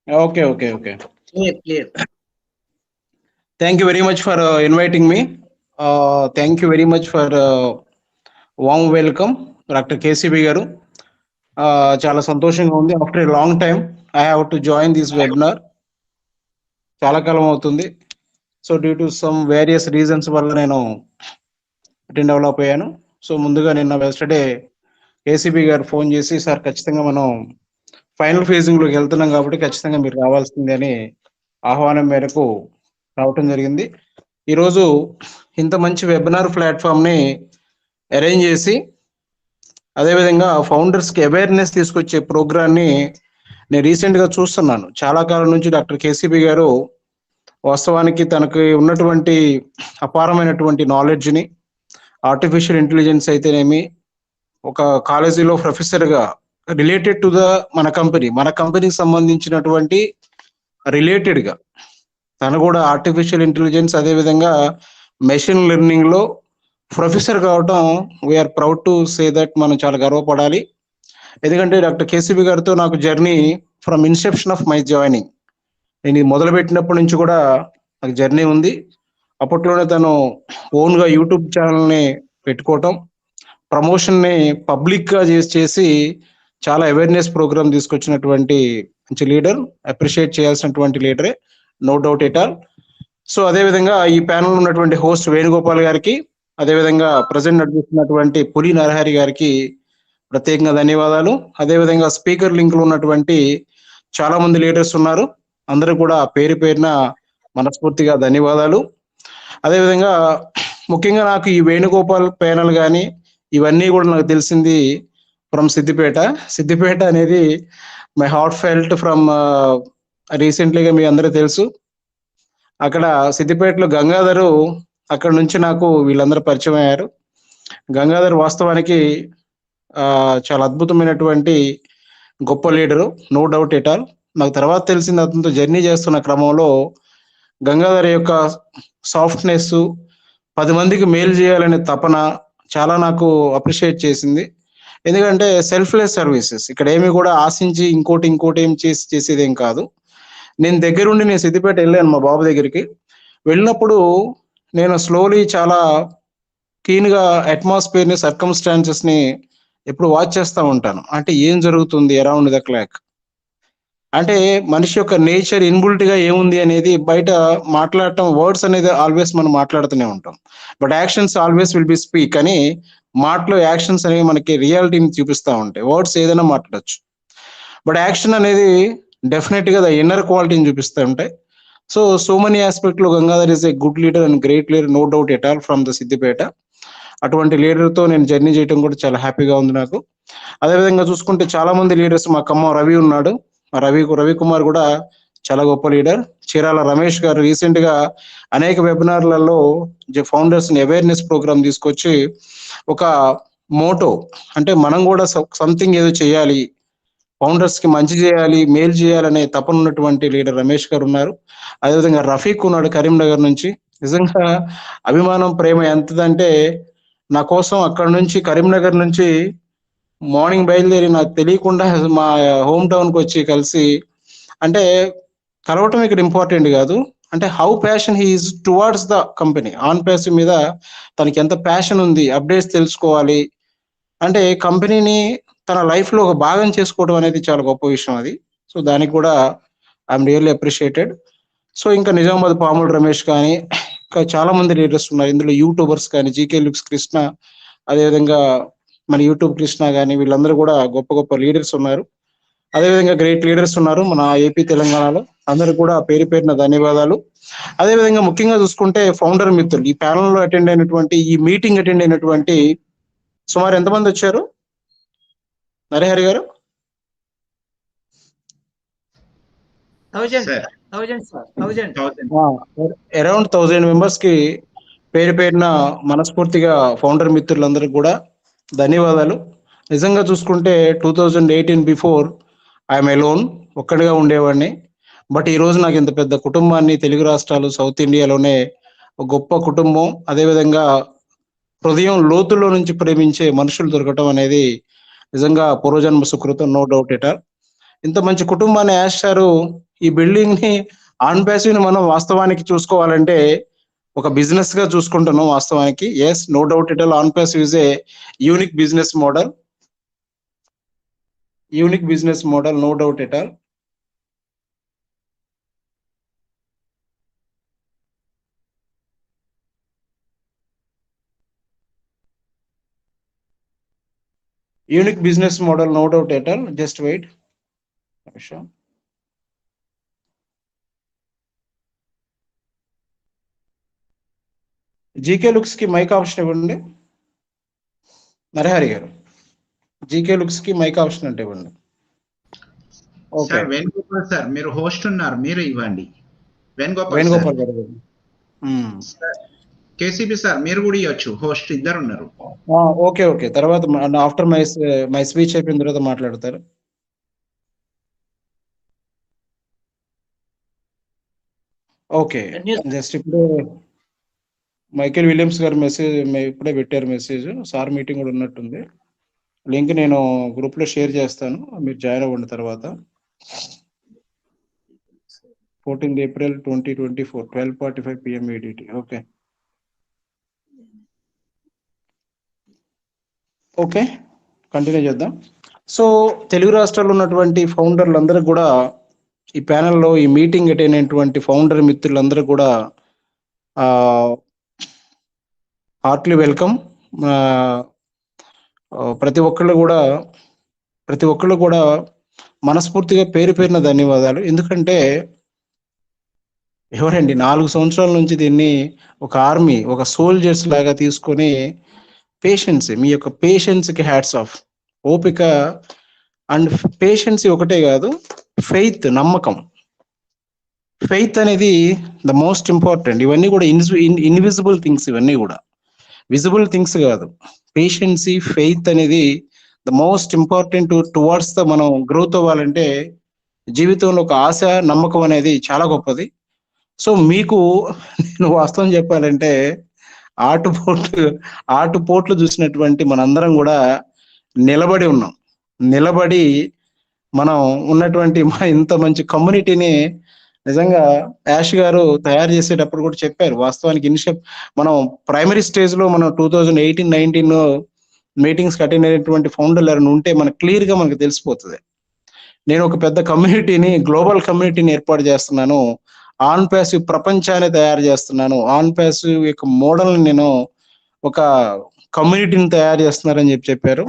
Okay, okay, okay. Clear, clear. Thank you very much for inviting me. Thank you very much for warm welcome, Dr. KCB గారు. చాలా సంతోషంగా ఉంది. After a long time I have to join this webinar. చాలా కాలం అవుతుంది. So due to some various reasons వల్ల నేను attend develop అయ్యాను. So ముందుగా నిన్న వెస్టర్డే కేసీబీ గారు ఫోన్ చేసి, సార్ ఖచ్చితంగా మనం ఫైనల్ ఫేజింగ్లోకి వెళ్తున్నాం కాబట్టి ఖచ్చితంగా మీరు రావాల్సిందే అని ఆహ్వానం మేరకు రావటం జరిగింది. ఈరోజు ఇంత మంచి వెబినార్ ప్లాట్ఫామ్ని అరేంజ్ చేసి అదేవిధంగా ఫౌండర్స్కి అవేర్నెస్ తీసుకొచ్చే ప్రోగ్రామ్ని నేను రీసెంట్గా చూస్తున్నాను. చాలా కాలం నుంచి డాక్టర్ కేసీబీ గారు వాస్తవానికి తనకు ఉన్నటువంటి అపారమైనటువంటి నాలెడ్జ్ని, ఆర్టిఫిషియల్ ఇంటెలిజెన్స్ అయితేనేమి, ఒక కాలేజీలో ప్రొఫెసర్గా రిలేటెడ్ టు ద మన కంపెనీకి సంబంధించినటువంటి రిలేటెడ్గా తను కూడా ఆర్టిఫిషియల్ ఇంటెలిజెన్స్ అదేవిధంగా మెషిన్ లెర్నింగ్లో ప్రొఫెసర్ కావటం we're proud to say that మనం చాలా గర్వపడాలి. ఎందుకంటే డాక్టర్ కేసీబీ గారితో నాకు journey from inception of my joining, నేను ఇది మొదలుపెట్టినప్పటి నుంచి కూడా నాకు జర్నీ ఉంది. అప్పట్లోనే తను ఓన్గా యూట్యూబ్ ఛానల్ని పెట్టుకోవటం, ప్రమోషన్ని పబ్లిక్గా చేసి చాలా అవేర్నెస్ ప్రోగ్రామ్ తీసుకొచ్చినటువంటి మంచి లీడర్, అప్రిషియేట్ చేయాల్సినటువంటి లీడరే, no doubt at all. So అదేవిధంగా ఈ ప్యానల్ ఉన్నటువంటి హోస్ట్ వేణుగోపాల్ గారికి, అదేవిధంగా ప్రజెంట్ నడిపిస్తున్నటువంటి పులి నరహరి గారికి ప్రత్యేకంగా ధన్యవాదాలు. అదేవిధంగా స్పీకర్ లింక్లో ఉన్నటువంటి చాలా మంది లీడర్స్ ఉన్నారు, అందరూ కూడా పేరు పేరున మనస్ఫూర్తిగా ధన్యవాదాలు. అదేవిధంగా ముఖ్యంగా నాకు ఈ వేణుగోపాల్ ప్యానల్ కానీ ఇవన్నీ కూడా నాకు తెలిసింది ఫ్రమ్ సిద్దిపేట అనేది మై హార్ట్ ఫెల్ట్ ఫ్రమ్ రీసెంట్లీగా మీ అందరూ తెలుసు. అక్కడ సిద్దిపేటలో గంగాధరు, అక్కడ నుంచి నాకు వీళ్ళందరూ పరిచయం అయ్యారు. గంగాధర్ వాస్తవానికి చాలా అద్భుతమైనటువంటి గొప్ప leader, no doubt at all. నాకు తర్వాత తెలిసింది అతనితో జర్నీ చేస్తున్న క్రమంలో గంగాధర్ యొక్క సాఫ్ట్నెస్, 10 మందికి మేలు చేయాలనే తపన చాలా నాకు అప్రిషియేట్ చేసింది. ఎందుకంటే సెల్ఫ్లెస్ సర్వీసెస్ ఇక్కడ ఏమి కూడా ఆశించి ఇంకోటి ఏం చేసేది ఏం కాదు. నేను దగ్గరుండి నేను సిద్దిపేట వెళ్ళాను మా బాబు దగ్గరికి. వెళ్ళినప్పుడు నేను స్లోలీ చాలా క్లీన్గా అట్మాస్ఫియర్ని, సర్కమ్స్టాన్సెస్ని ఎప్పుడు వాచ్ చేస్తూ ఉంటాను. అంటే ఏం జరుగుతుంది అరౌండ్ ద క్లాక్, అంటే మనిషి యొక్క నేచర్ ఇన్బుల్ట్గా ఏముంది అనేది బయట మాట్లాడటం, వర్డ్స్ అనేది ఆల్వేస్ మనం మాట్లాడుతూనే ఉంటాం, but actions always will be speak అని. మాటలో యాక్షన్స్ అనేవి మనకి రియాలిటీని చూపిస్తూ ఉంటాయి. వర్డ్స్ ఏదైనా మాట్లాడచ్చు, బట్ యాక్షన్ అనేది డెఫినెట్గా ద ఇన్నర్ క్వాలిటీని చూపిస్తూ ఉంటాయి. సో మెనీ ఆస్పెక్ట్లో Gangadhar is a good leader and great leader, no doubt at all from the Siddipet. అటువంటి లీడర్తో నేను జర్నీ చేయడం కూడా చాలా హ్యాపీగా ఉంది నాకు. అదేవిధంగా చూసుకుంటే చాలా మంది లీడర్స్, మా ఖమ్మం రవి ఉన్నాడు, రవికుమార్ కూడా చాలా గొప్ప లీడర్. చీరాల రమేష్ గారు రీసెంట్గా అనేక వెబినార్లలో ఫౌండర్స్ని అవేర్నెస్ ప్రోగ్రామ్ తీసుకొచ్చి ఒక మోటో, అంటే మనం కూడా సంథింగ్ ఏదో చేయాలి, ఫౌండర్స్కి మంచి చేయాలి, మేలు చేయాలనే తపన ఉన్నటువంటి లీడర్ రమేష్ గారు ఉన్నారు. అదేవిధంగా రఫీక్ ఉన్నాడు కరీంనగర్ నుంచి. నిజంగా అభిమానం, ప్రేమ ఎంతదంటే నా కోసం అక్కడ నుంచి కరీంనగర్ నుంచి మార్నింగ్ బయలుదేరి నాకు తెలియకుండా మా హోమ్ టౌన్కి వచ్చి కలిసి, అంటే కలవటం ఇక్కడ ఇంపార్టెంట్ కాదు, అంటే how passion he is towards the company, on passion మీద తనకి ఎంత ప్యాషన్ ఉంది, అప్డేట్స్ తెలుసుకోవాలి, అంటే కంపెనీని తన లైఫ్లో ఒక భాగం చేసుకోవడం అనేది చాలా గొప్ప విషయం అది. సో దానికి కూడా ఐఎమ్ రియల్లీ అప్రిషియేటెడ్. సో ఇంకా నిజామాబాద్ పాముల రమేష్ కానీ ఇంకా చాలా మంది లీడర్స్ ఉన్నారు ఇందులో, యూట్యూబర్స్ కానీ జీకే లుక్స్ కృష్ణ, అదేవిధంగా మన యూట్యూబ్ కృష్ణ కానీ, వీళ్ళందరూ కూడా గొప్ప గొప్ప లీడర్స్ ఉన్నారు. అదేవిధంగా గ్రేట్ లీడర్స్ ఉన్నారు మన ఏపీ తెలంగాణలో. అందరూ కూడా పేరు పేరున ధన్యవాదాలు. అదేవిధంగా ముఖ్యంగా చూసుకుంటే ఫౌండర్ మిత్రులు, ఈ ప్యానల్లో అటెండ్ అయినటువంటి, ఈ మీటింగ్ అటెండ్ అయినటువంటి సుమారు ఎంతమంది వచ్చారు నరహరి గారు? 1000 అరౌండ్ 1000 మెంబర్స్కి పేరు పేరున మనస్ఫూర్తిగా ఫౌండర్ మిత్రులందరికీ కూడా ధన్యవాదాలు. నిజంగా చూసుకుంటే 2018 బిఫోర్ ఐఎమ్ ఎలోన్, ఒక్కడిగా ఉండేవాడిని. బట్ ఈరోజు నాకు ఇంత పెద్ద కుటుంబాన్ని, తెలుగు రాష్ట్రాలు, సౌత్ ఇండియాలోనే ఒక గొప్ప కుటుంబం, అదేవిధంగా హృదయం లోతుల్లో నుంచి ప్రేమించే మనుషులు దొరకటం అనేది నిజంగా పూర్వజన్మ సుకృతం, నో డౌట్ ఎట్ ఆల్. ఇంత మంచి కుటుంబాన్ని యాషారు ఈ బిల్డింగ్ ని ఆన్ ప్యాసివ్ ని మనం వాస్తవానికి చూసుకోవాలంటే ఒక బిజినెస్ గా చూసుకుంటున్నాం వాస్తవానికి. Yes, no doubt it all, OnPassive is a unique business model, no doubt it all. Unique business model, no doubt at all. Just wait. Sure. GK looks కి mic option ఇవ్వండి నరహరి గారు. GK looks కి mic option అంటే ఇవ్వండి. Sir Venugopal sir మీరు host ఉన్నారు, మీరు ఇవ్వండి. వేణుగోపాల్ గారు. కేసీబీ సార్ మీరు కూడా ఇవ్వచ్చు, హోస్ట్ ఇద్దరు ఉన్నారు. ఓకే ఓకే, తర్వాత ఆఫ్టర్ మై స్పీచ్ అయిపోయిన తర్వాత మాట్లాడతారు. ఓకే, జస్ట్ ఇప్పుడు మైకేల్ విలియమ్స్ గారు మెసేజ్ ఇప్పుడే పెట్టారు మెసేజ్. సార్ మీటింగ్ కూడా ఉన్నట్టుంది. లింక్ నేను గ్రూప్ లో షేర్ చేస్తాను, మీరు జాయిన్ అవ్వండి తర్వాత. 14th April 2024 12:45 PM EDT. Okay okay, continue చేద్దాం. సో తెలుగు రాష్ట్రాల్లో ఉన్నటువంటి ఫౌండర్లు అందరూ కూడా ఈ ప్యానెల్లో ఈ మీటింగ్ అటెండ్ అయినటువంటి ఫౌండర్ మిత్రులందరూ కూడా హార్ట్లీ వెల్కమ్. ప్రతి ఒక్కళ్ళు కూడా మనస్ఫూర్తిగా పేరు పేరున ధన్యవాదాలు. ఎందుకంటే ఎవరండి 4 సంవత్సరాల నుంచి దీన్ని ఒక ఆర్మీ, ఒక సోల్జర్స్ లాగా తీసుకొని పేషెన్స్, మీ యొక్క పేషెన్స్కి హ్యాట్స్ ఆఫ్. ఓపిక అండ్ పేషెన్స్ ఒకటే కాదు, ఫెయిత్, నమ్మకం. ఫెయిత్ అనేది ద మోస్ట్ ఇంపార్టెంట్. ఇవన్నీ కూడా ఇన్విజిబుల్ థింగ్స్, ఇవన్నీ కూడా విజిబుల్ థింగ్స్ కాదు. పేషెన్సీ, ఫెయిత్ అనేది the most important towards the మనం గ్రోత్ అవ్వాలంటే జీవితంలో ఒక ఆశ, నమ్మకం అనేది చాలా గొప్పది. సో మీకు నేను వాస్తవం చెప్పాలంటే ఆటుపోట్లు చూసినటువంటి మనందరం కూడా నిలబడి ఉన్నాం. నిలబడి మనం ఉన్నటువంటి ఇంత మంచి కమ్యూనిటీని నిజంగా యాష్ గారు తయారు చేసేటప్పుడు కూడా చెప్పారు. వాస్తవానికి మనం ప్రైమరీ స్టేజ్ లో మనం 2018-19 మీటింగ్స్ అటెండ్ అయినటువంటి ఫౌండర్లు ఎవరైనా ఉంటే మనకు క్లియర్ గా మనకు తెలిసిపోతుంది. నేను ఒక పెద్ద కమ్యూనిటీని, గ్లోబల్ కమ్యూనిటీని ఏర్పాటు చేస్తున్నాను, ఆన్ ప్యాసివ్ ప్రపంచాన్ని తయారు చేస్తున్నాను, ఆన్ ప్యాసివ్ యొక్క మోడల్ని నేను ఒక కమ్యూనిటీని తయారు చేస్తున్నారని చెప్పారు.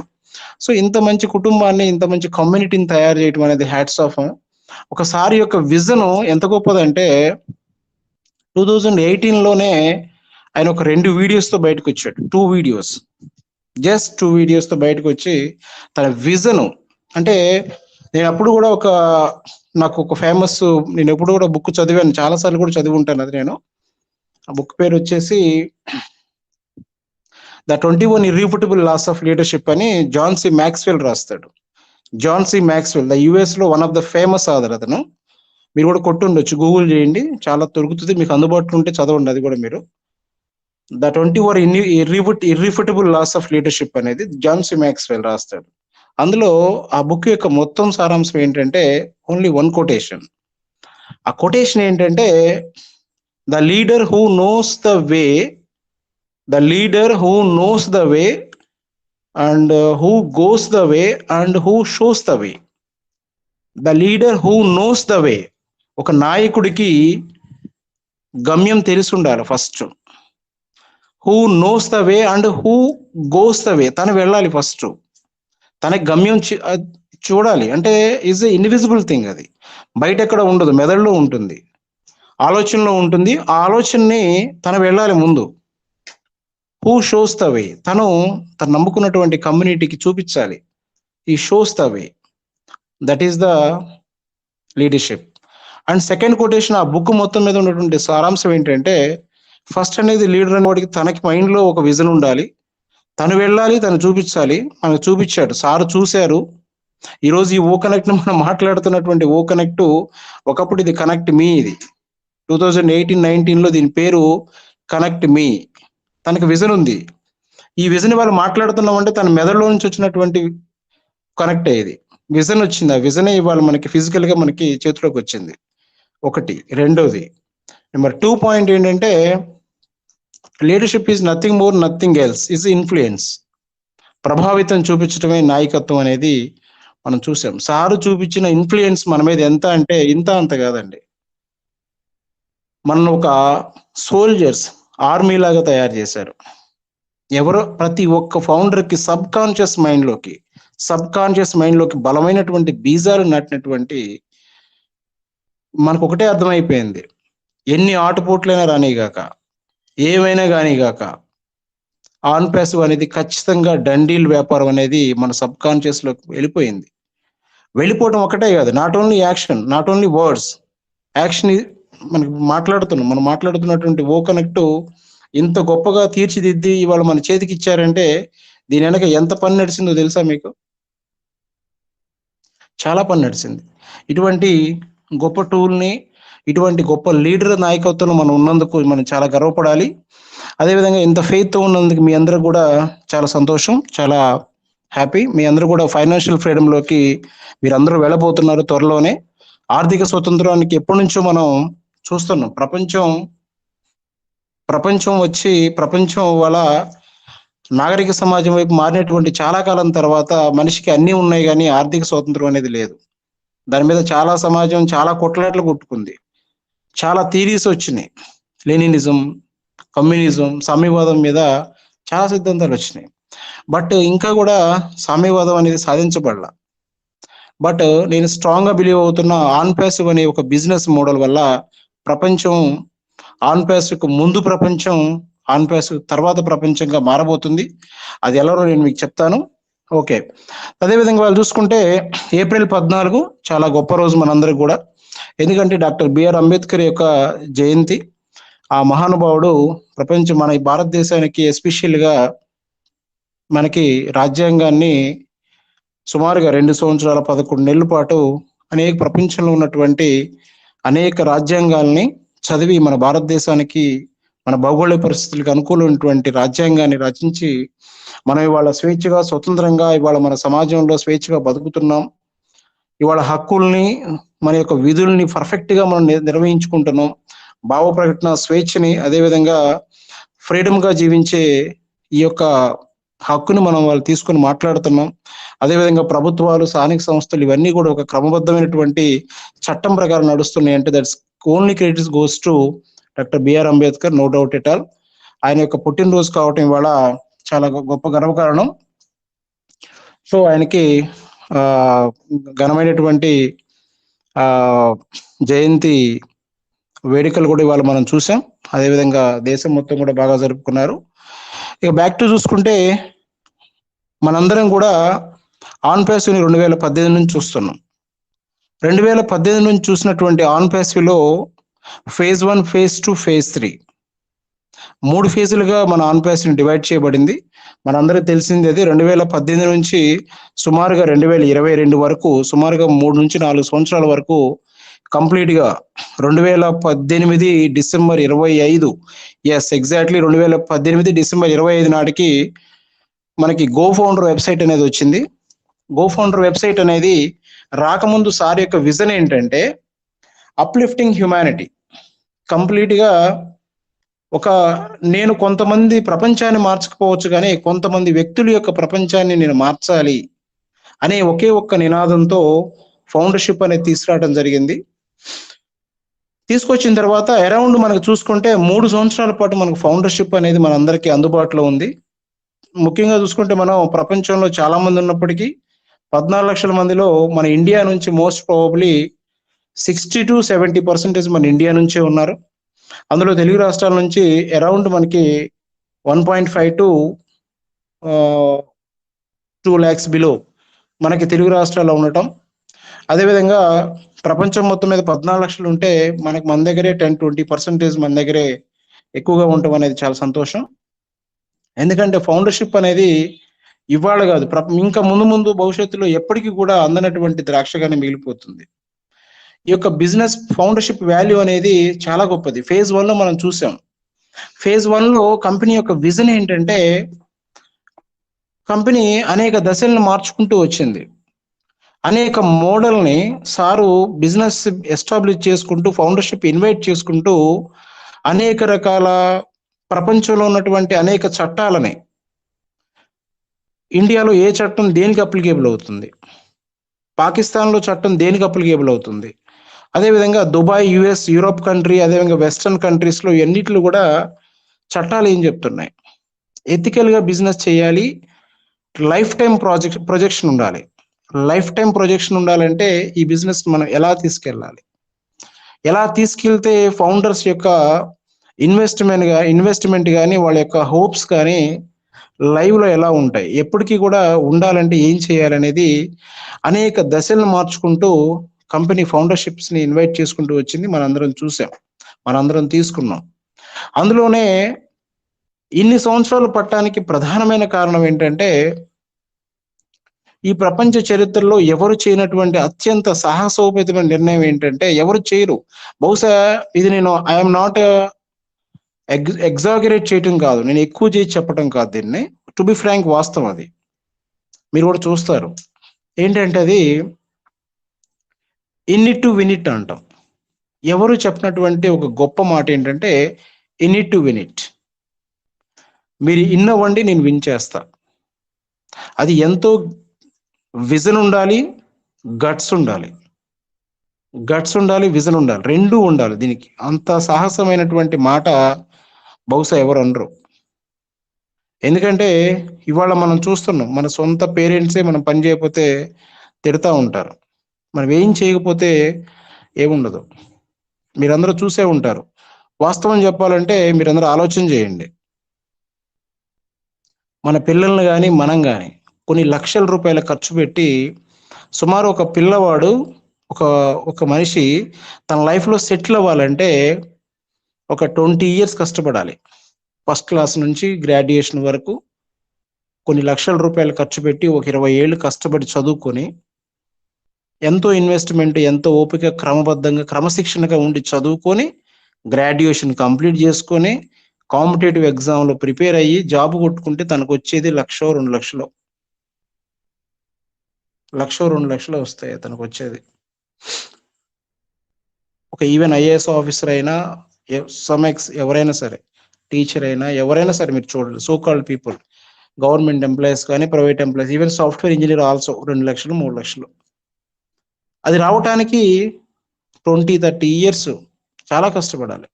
సో ఇంత మంచి కుటుంబాన్ని, ఇంత మంచి కమ్యూనిటీని తయారు చేయడం అనేది హ్యాట్స్ ఆఫ్. ఒకసారి యొక్క విజన్ ఎంత గొప్పదంటే 2018లోనే ఆయన ఒక 2 వీడియోస్తో బయటకు వచ్చాడు. 2 వీడియోస్, జస్ట్ 2 వీడియోస్తో బయటకు వచ్చి తన విజన్ అంటే, నేను అప్పుడు కూడా నాకు ఒక ఫేమస్, నేను ఎప్పుడు కూడా బుక్ చదివాను, చాలాసార్లు కూడా చదివి ఉంటాను. అది నేను ఆ బుక్ పేరు వచ్చేసి the 21 irrefutable laws of leadership అని జాన్ సి మ్యాక్స్వెల్ రాస్తాడు. John C Maxwell the US లో one of the famous author అతను. మీరు కూడా కొట్టుండొచ్చు, గూగుల్ చేయండి, చాలా దొరుకుతుంది, మీకు అందుబాటులో ఉంటే చదవండి అది కూడా మీరు. The 21 irrefutable laws of leadership అనేది జాన్ సి మ్యాక్స్వెల్ రాస్తాడు. అందులో ఆ బుక్ యొక్క మొత్తం సారాంశం ఏంటంటే ఓన్లీ 1 కొటేషన్. ఆ కొటేషన్ ఏంటంటే, the leader who knows the way, and who goes the way and who shows the way. The leader who knows the way. ఒక నాయకుడికి గమ్యం తెలిసి ఉండాలి first. Who knows the way and who goes the way, తను వెళ్ళాలి first, తన గమ్యం చూడాలి. అంటే ఈజ్ ఎ ఇన్విజిబుల్ థింగ్, అది బయట ఎక్కడ ఉండదు, మెదడులో ఉంటుంది, ఆలోచనలో ఉంటుంది. ఆ ఆలోచనని తను వెళ్ళాలి ముందు. హూ షోస్ ద వే, తను నమ్ముకున్నటువంటి కమ్యూనిటీకి చూపించాలి. ఈ shows the way, that is the leadership. And second quotation, ఆ బుక్ మొత్తం మీద ఉన్నటువంటి సారాంశం ఏంటంటే, ఫస్ట్ అనేది లీడర్ అనేవాడికి తనకి మైండ్లో ఒక విజన్ ఉండాలి, తను వెళ్ళాలి, తను చూపించాలి. మనకు చూపించాడు, సార్ చూశారు. ఈరోజు ఈ ఓ కనెక్ట్ మనం మాట్లాడుతున్నటువంటి ఓ కనెక్ట్, ఒకప్పుడు ఇది కనెక్ట్ మీ, ఇది 2018-19లో దీని పేరు కనెక్ట్ మీ. తనకు విజన్ ఉంది. ఈ విజన్ వాళ్ళు మాట్లాడుతున్నామంటే తన మెదడులో నుంచి వచ్చినటువంటి కనెక్ట్ అయ్యేది విజన్ వచ్చింది. ఆ విజనే ఇవాళ మనకి ఫిజికల్ గా మనకి చేతిలోకి వచ్చింది. ఒకటి. రెండోది నెంబర్ 2 పాయింట్ ఏంటంటే leadership is nothing more nothing else is influence. ప్రభావితం చూపించడమే నాయకత్వం అనేది మనం చూసాం. సారు చూపించిన ఇన్ఫ్లుయెన్స్ మన మీద ఎంత అంటే ఇంత అంత కాదండి. మన ఒక సోల్జర్స్ ఆర్మీ లాగా తయారు చేశారు. ఎవరో ప్రతి ఒక్క ఫౌండర్కి సబ్ కాన్షియస్ మైండ్లోకి బలమైనటువంటి బీజాలు నాటినటువంటి మనకు ఒకటే అర్థమైపోయింది, ఎన్ని ఆటుపోట్లైనా రానిగాక, ఏమైనా కానిగాక, ఆన్ ప్యాసివ్ అనేది ఖచ్చితంగా డండీల్ వ్యాపారం అనేది మన సబ్ కాన్షియస్లోకి వెళ్ళిపోయింది. వెళ్ళిపోవడం ఒకటే కాదు, not only action, not only words, action మనం మాట్లాడుతున్నటువంటి ఓ కనెక్ట్ ఇంత గొప్పగా తీర్చిదిద్ది ఇవాళ మన చేతికి ఇచ్చారంటే దీని వెనక ఎంత పని నడిచిందో తెలుసా మీకు? చాలా పని నడిచింది. ఇటువంటి గొప్ప టూల్ని, ఇటువంటి గొప్ప లీడర్ నాయకత్వంలో మనం ఉన్నందుకు మనం చాలా గర్వపడాలి. అదేవిధంగా ఇంత ఫెయిత్ ఉన్నందుకు మీ అందరూ కూడా చాలా సంతోషం, చాలా హ్యాపీ. మీ అందరూ కూడా ఫైనాన్షియల్ ఫ్రీడంలోకి మీరందరూ వెళ్ళబోతున్నారు త్వరలోనే. ఆర్థిక స్వతంత్రానికి ఎప్పటి నుంచో మనం చూస్తున్నాం. ప్రపంచం వల్ల నాగరిక సమాజం వైపు మారినటువంటి చాలా కాలం తర్వాత మనిషికి అన్నీ ఉన్నాయి కానీ ఆర్థిక స్వాతంత్రం అనేది లేదు. దాని మీద సమాజం చాలా కొట్లాట్లు కొట్టుకుంది. చాలా థీరీస్ వచ్చినాయి. లెనినిజం, కమ్యూనిజం, సామ్యవాదం మీద చాలా సిద్ధాంతాలు వచ్చినాయి. బట్ ఇంకా కూడా సామ్యవాదం అనేది సాధించబడాల. బట్ నేను స్ట్రాంగ్గా బిలీవ్ అవుతున్న ఆన్ ప్యాసివ్ అనే ఒక బిజినెస్ మోడల్ వల్ల ప్రపంచం ఆన్ ప్యాసివ్కు ముందు ప్రపంచం, ఆన్ ప్యాసివ్ తర్వాత ప్రపంచంగా మారబోతుంది. అది ఎలాగో నేను మీకు చెప్తాను. ఓకే. అదేవిధంగా వాళ్ళు చూసుకుంటే ఏప్రిల్ 14 చాలా గొప్ప రోజు మనందరికి కూడా. ఎందుకంటే డాక్టర్ బిఆర్ అంబేద్కర్ యొక్క జయంతి. ఆ మహానుభావుడు మన భారతదేశానికి ఎస్పెషల్గా మనకి రాజ్యాంగాన్ని సుమారుగా 2 సంవత్సరాల 11 నెలల పాటు అనేక ప్రపంచంలో ఉన్నటువంటి అనేక రాజ్యాంగాల్ని చదివి మన భారతదేశానికి, మన భౌగోళిక పరిస్థితులకు అనుకూలమైనటువంటి రాజ్యాంగాన్ని రచించి మనం ఇవాళ స్వేచ్ఛగా, స్వతంత్రంగా ఇవాళ మన సమాజంలో స్వేచ్ఛగా బతుకుతున్నాం. ఇవాళ హక్కుల్ని, మన యొక్క విధుల్ని పర్ఫెక్ట్గా మనం నిర్వహించుకుంటున్నాం. భావ ప్రకటన స్వేచ్ఛని, అదేవిధంగా ఫ్రీడమ్గా జీవించే ఈ యొక్క హక్కుని మనం వాళ్ళు తీసుకొని మాట్లాడుతున్నాం. అదేవిధంగా ప్రభుత్వాలు, స్థానిక సంస్థలు ఇవన్నీ కూడా ఒక క్రమబద్ధమైనటువంటి చట్టం ప్రకారం నడుస్తున్నాయి. అంటే that's only credits goes to doctor BR Ambedkar, no doubt at all. ఆయన యొక్క పుట్టినరోజు కావటం ఇవాళ చాలా గొప్ప గర్వకారణం. సో ఆయనకి ఘనమైనటువంటి జయంతి వేడుకలు కూడా ఇవాళ మనం చూసాం. అదేవిధంగా దేశం మొత్తం కూడా బాగా జరుపుకున్నారు. ఇక బ్యాక్ టు చూసుకుంటే మనందరం కూడా ఆన్ ప్యాసివ్ని 2018 నుంచి చూస్తున్నాం. 2018 నుంచి చూసినటువంటి ఆన్ ప్యాసివ్లో phase 1, phase 2, phase 3 3 ఫేజులుగా మన ఆన్ ప్యాసివ్ని డివైడ్ చేయబడింది. మనందరికీ తెలిసింది అది. 2018 నుంచి సుమారుగా 2022 వరకు, సుమారుగా 3 నుంచి 4 సంవత్సరాల వరకు కంప్లీట్గా 2018 డిసెంబర్ 25, ఎగ్జాక్ట్లీ 2018 డిసెంబర్ 25 నాటికి మనకి గో ఫౌండర్ వెబ్సైట్ అనేది వచ్చింది. గో ఫౌండర్ వెబ్సైట్ అనేది రాకముందు సార్ యొక్క విజన్ ఏంటంటే అప్లిఫ్టింగ్ హ్యుమానిటీ. కంప్లీట్గా నేను కొంతమంది ప్రపంచాన్ని మార్చకపోవచ్చు కానీ కొంతమంది వ్యక్తుల యొక్క ప్రపంచాన్ని నేను మార్చాలి అనే ఒకే ఒక్క నినాదంతో ఫౌండర్షిప్ అనేది తీసుకురావడం జరిగింది. తీసుకొచ్చిన తర్వాత అరౌండ్ మనకు చూసుకుంటే 3 సంవత్సరాల పాటు మనకు ఫౌండర్షిప్ అనేది మనందరికీ అందుబాటులో ఉంది. ముఖ్యంగా చూసుకుంటే మనం ప్రపంచంలో చాలా మంది ఉన్నప్పటికీ 14 లక్షల మందిలో మన ఇండియా నుంచి మోస్ట్ ప్రాబబ్లీ 60 to 70% మన ఇండియా నుంచే ఉన్నారు. అందులో తెలుగు రాష్ట్రాల నుంచి అరౌండ్ మనకి 1.5 to 2 lakhs బిలో మనకి తెలుగు రాష్ట్రాల్లో ఉండటం. అదేవిధంగా ప్రపంచం మొత్తం మీద 14 లక్షలు ఉంటే మనకి మన దగ్గరే 10-20% మన దగ్గరే ఎక్కువగా ఉండటం అనేది చాలా సంతోషం. ఎందుకంటే ఫౌండర్షిప్ అనేది ఇవాళ కాదు, ఇంకా ముందు భవిష్యత్తులో ఎప్పటికీ కూడా అందనటువంటి ద్రాక్షగానే మిగిలిపోతుంది. ఈ యొక్క బిజినెస్ ఫౌండర్షిప్ వాల్యూ అనేది చాలా గొప్పది. phase 1లో మనం చూసాం. phase 1లో కంపెనీ యొక్క విజన్ ఏంటంటే కంపెనీ అనేక దశలను మార్చుకుంటూ వచ్చింది. అనేక మోడల్ని సారు బిజినెస్ ఎస్టాబ్లిష్ చేసుకుంటూ ఫౌండర్షిప్ ఇన్వైట్ చేసుకుంటూ అనేక రకాల ప్రపంచంలో ఉన్నటువంటి అనేక చట్టాలని ఇండియాలో ఏ చట్టం దేనికి అప్లికేబుల్ అవుతుంది, పాకిస్తాన్లో చట్టం దేనికి అప్లికేబుల్ అవుతుంది, అదేవిధంగా దుబాయ్, యుఎస్, యూరోప్ కంట్రీ, అదేవిధంగా వెస్టర్న్ కంట్రీస్లో ఎన్నిట్లు కూడా చట్టాలు ఏం చెప్తున్నాయి, ఎథికల్గా బిజినెస్ చేయాలి, లైఫ్ టైం ప్రొజెక్షన్ ఉండాలి. లైఫ్ టైం ప్రొజెక్షన్ ఉండాలంటే ఈ బిజినెస్ మనం ఎలా తీసుకెళ్తే ఫౌండర్స్ యొక్క ఇన్వెస్ట్మెంట్ కానీ వాళ్ళ యొక్క హోప్స్ కానీ లైవ్లో ఎలా ఉంటాయి, ఎప్పటికీ కూడా ఉండాలంటే ఏం చేయాలనేది అనేక దశలను మార్చుకుంటూ కంపెనీ ఫౌండర్షిప్స్ని ఇన్వైట్ చేసుకుంటూ వచ్చింది. మనందరం చూసాం, మనందరం తీసుకున్నాం. అందులోనే ఇన్ని సంవత్సరాలు పట్టడానికి ప్రధానమైన కారణం ఏంటంటే ఈ ప్రపంచ చరిత్రలో ఎవరు చేయనటువంటి అత్యంత సాహసోపేతమైన నిర్ణయం ఏంటంటే ఎవరు చేయరు. బహుశా ఇది నేను ఐఎమ్ నాట్ ఎగ్జాగరేట్ చేయటం కాదు, నేను ఎక్కువ చేసి చెప్పడం కాదు, దీన్ని టు బి ఫ్రాంక్ వాస్తవం. అది మీరు కూడా చూస్తారు. ఏంటంటే అది in it to win it అంటాం. ఎవరు చెప్పినటువంటి ఒక గొప్ప మాట ఏంటంటే in it to win it. మీరు ఇన్ అవ్వండి, నేను విన్ చేస్తా. అది ఎంతో విజన్ ఉండాలి, గట్స్ ఉండాలి, విజన్ ఉండాలి, రెండూ ఉండాలి. దీనికి అంత సాహసమైనటువంటి మాట బహుశా ఎవరు అనరు. ఎందుకంటే ఇవాళ మనం చూస్తున్నాం, మన సొంత పేరెంట్సే మనం పని చేయకపోతే తిడతా ఉంటారు, మనం ఏం చేయకపోతే ఏముండదు. మీరందరూ చూసే ఉంటారు. వాస్తవం చెప్పాలంటే మీరందరూ ఆలోచన చేయండి. మన పిల్లల్ని కానీ మనం కానీ కొన్ని లక్షల రూపాయల ఖర్చు పెట్టి సుమారు ఒక పిల్లవాడు ఒక మనిషి తన లైఫ్లో సెటిల్ అవ్వాలంటే ఒక 20 years కష్టపడాలి. ఫస్ట్ క్లాస్ నుంచి గ్రాడ్యుయేషన్ వరకు కొన్ని లక్షల రూపాయలు ఖర్చు పెట్టి ఒక 20 ఏళ్ళు కష్టపడి చదువుకొని ఎంతో ఇన్వెస్ట్మెంట్, ఎంతో ఓపిక, క్రమబద్ధంగా క్రమశిక్షణగా ఉండి చదువుకొని గ్రాడ్యుయేషన్ కంప్లీట్ చేసుకొని కాంపిటేటివ్ ఎగ్జామ్లో ప్రిపేర్ అయ్యి జాబ్ కొట్టుకుంటే తనకు వచ్చేది 1,00,000 2,00,000, 1,00,000 2,00,000 వస్తాయి తనకు వచ్చేది. ఒక ఈవెన్ ఐఏఎస్ ఆఫీసర్ అయినా, ఎవరైనా సరే, టీచర్ అయినా, ఎవరైనా సరే మీరు చూడండి, so called people, government employees కానీ, private employees, even software engineer also 2,00,000 3,00,000. అది రావటానికి 20-30 years చాలా కష్టపడాలి.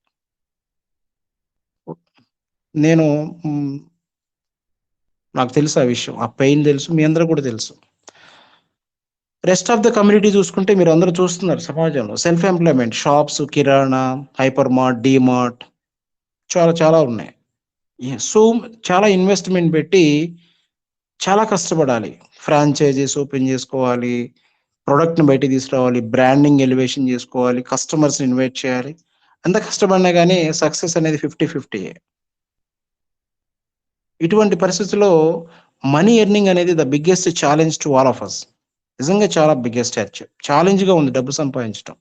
నాకు తెలుసు ఆ విషయం, ఆ పెయిన్ తెలుసు, మీ అందరూ కూడా తెలుసు. రెస్ట్ ఆఫ్ ద కమ్యూనిటీ చూసుకుంటే మీరు అందరూ చూస్తున్నారు సమాజంలో సెల్ఫ్ ఎంప్లాయ్మెంట్, షాప్స్, కిరాణా, హైపర్ మార్ట్, డిమార్ట్ చాలా ఉన్నాయి. సో చాలా ఇన్వెస్ట్మెంట్ పెట్టి చాలా కష్టపడాలి. ఫ్రాంచైజీస్ ఓపెన్ చేసుకోవాలి, ప్రొడక్ట్ని బయటికి తీసుకురావాలి, బ్రాండింగ్ ఎలివేషన్ చేసుకోవాలి, కస్టమర్స్ని ఇన్వైట్ చేయాలి. అంత కష్టపడినా కానీ సక్సెస్ అనేది 50-50. ఇటువంటి పరిస్థితుల్లో మనీ ఎర్నింగ్ అనేది the biggest challenge to all of us. నిజంగా చాలా బిగ్గెస్ట్ ఛాలెంజ్గా ఉంది డబ్బు సంపాదించడం.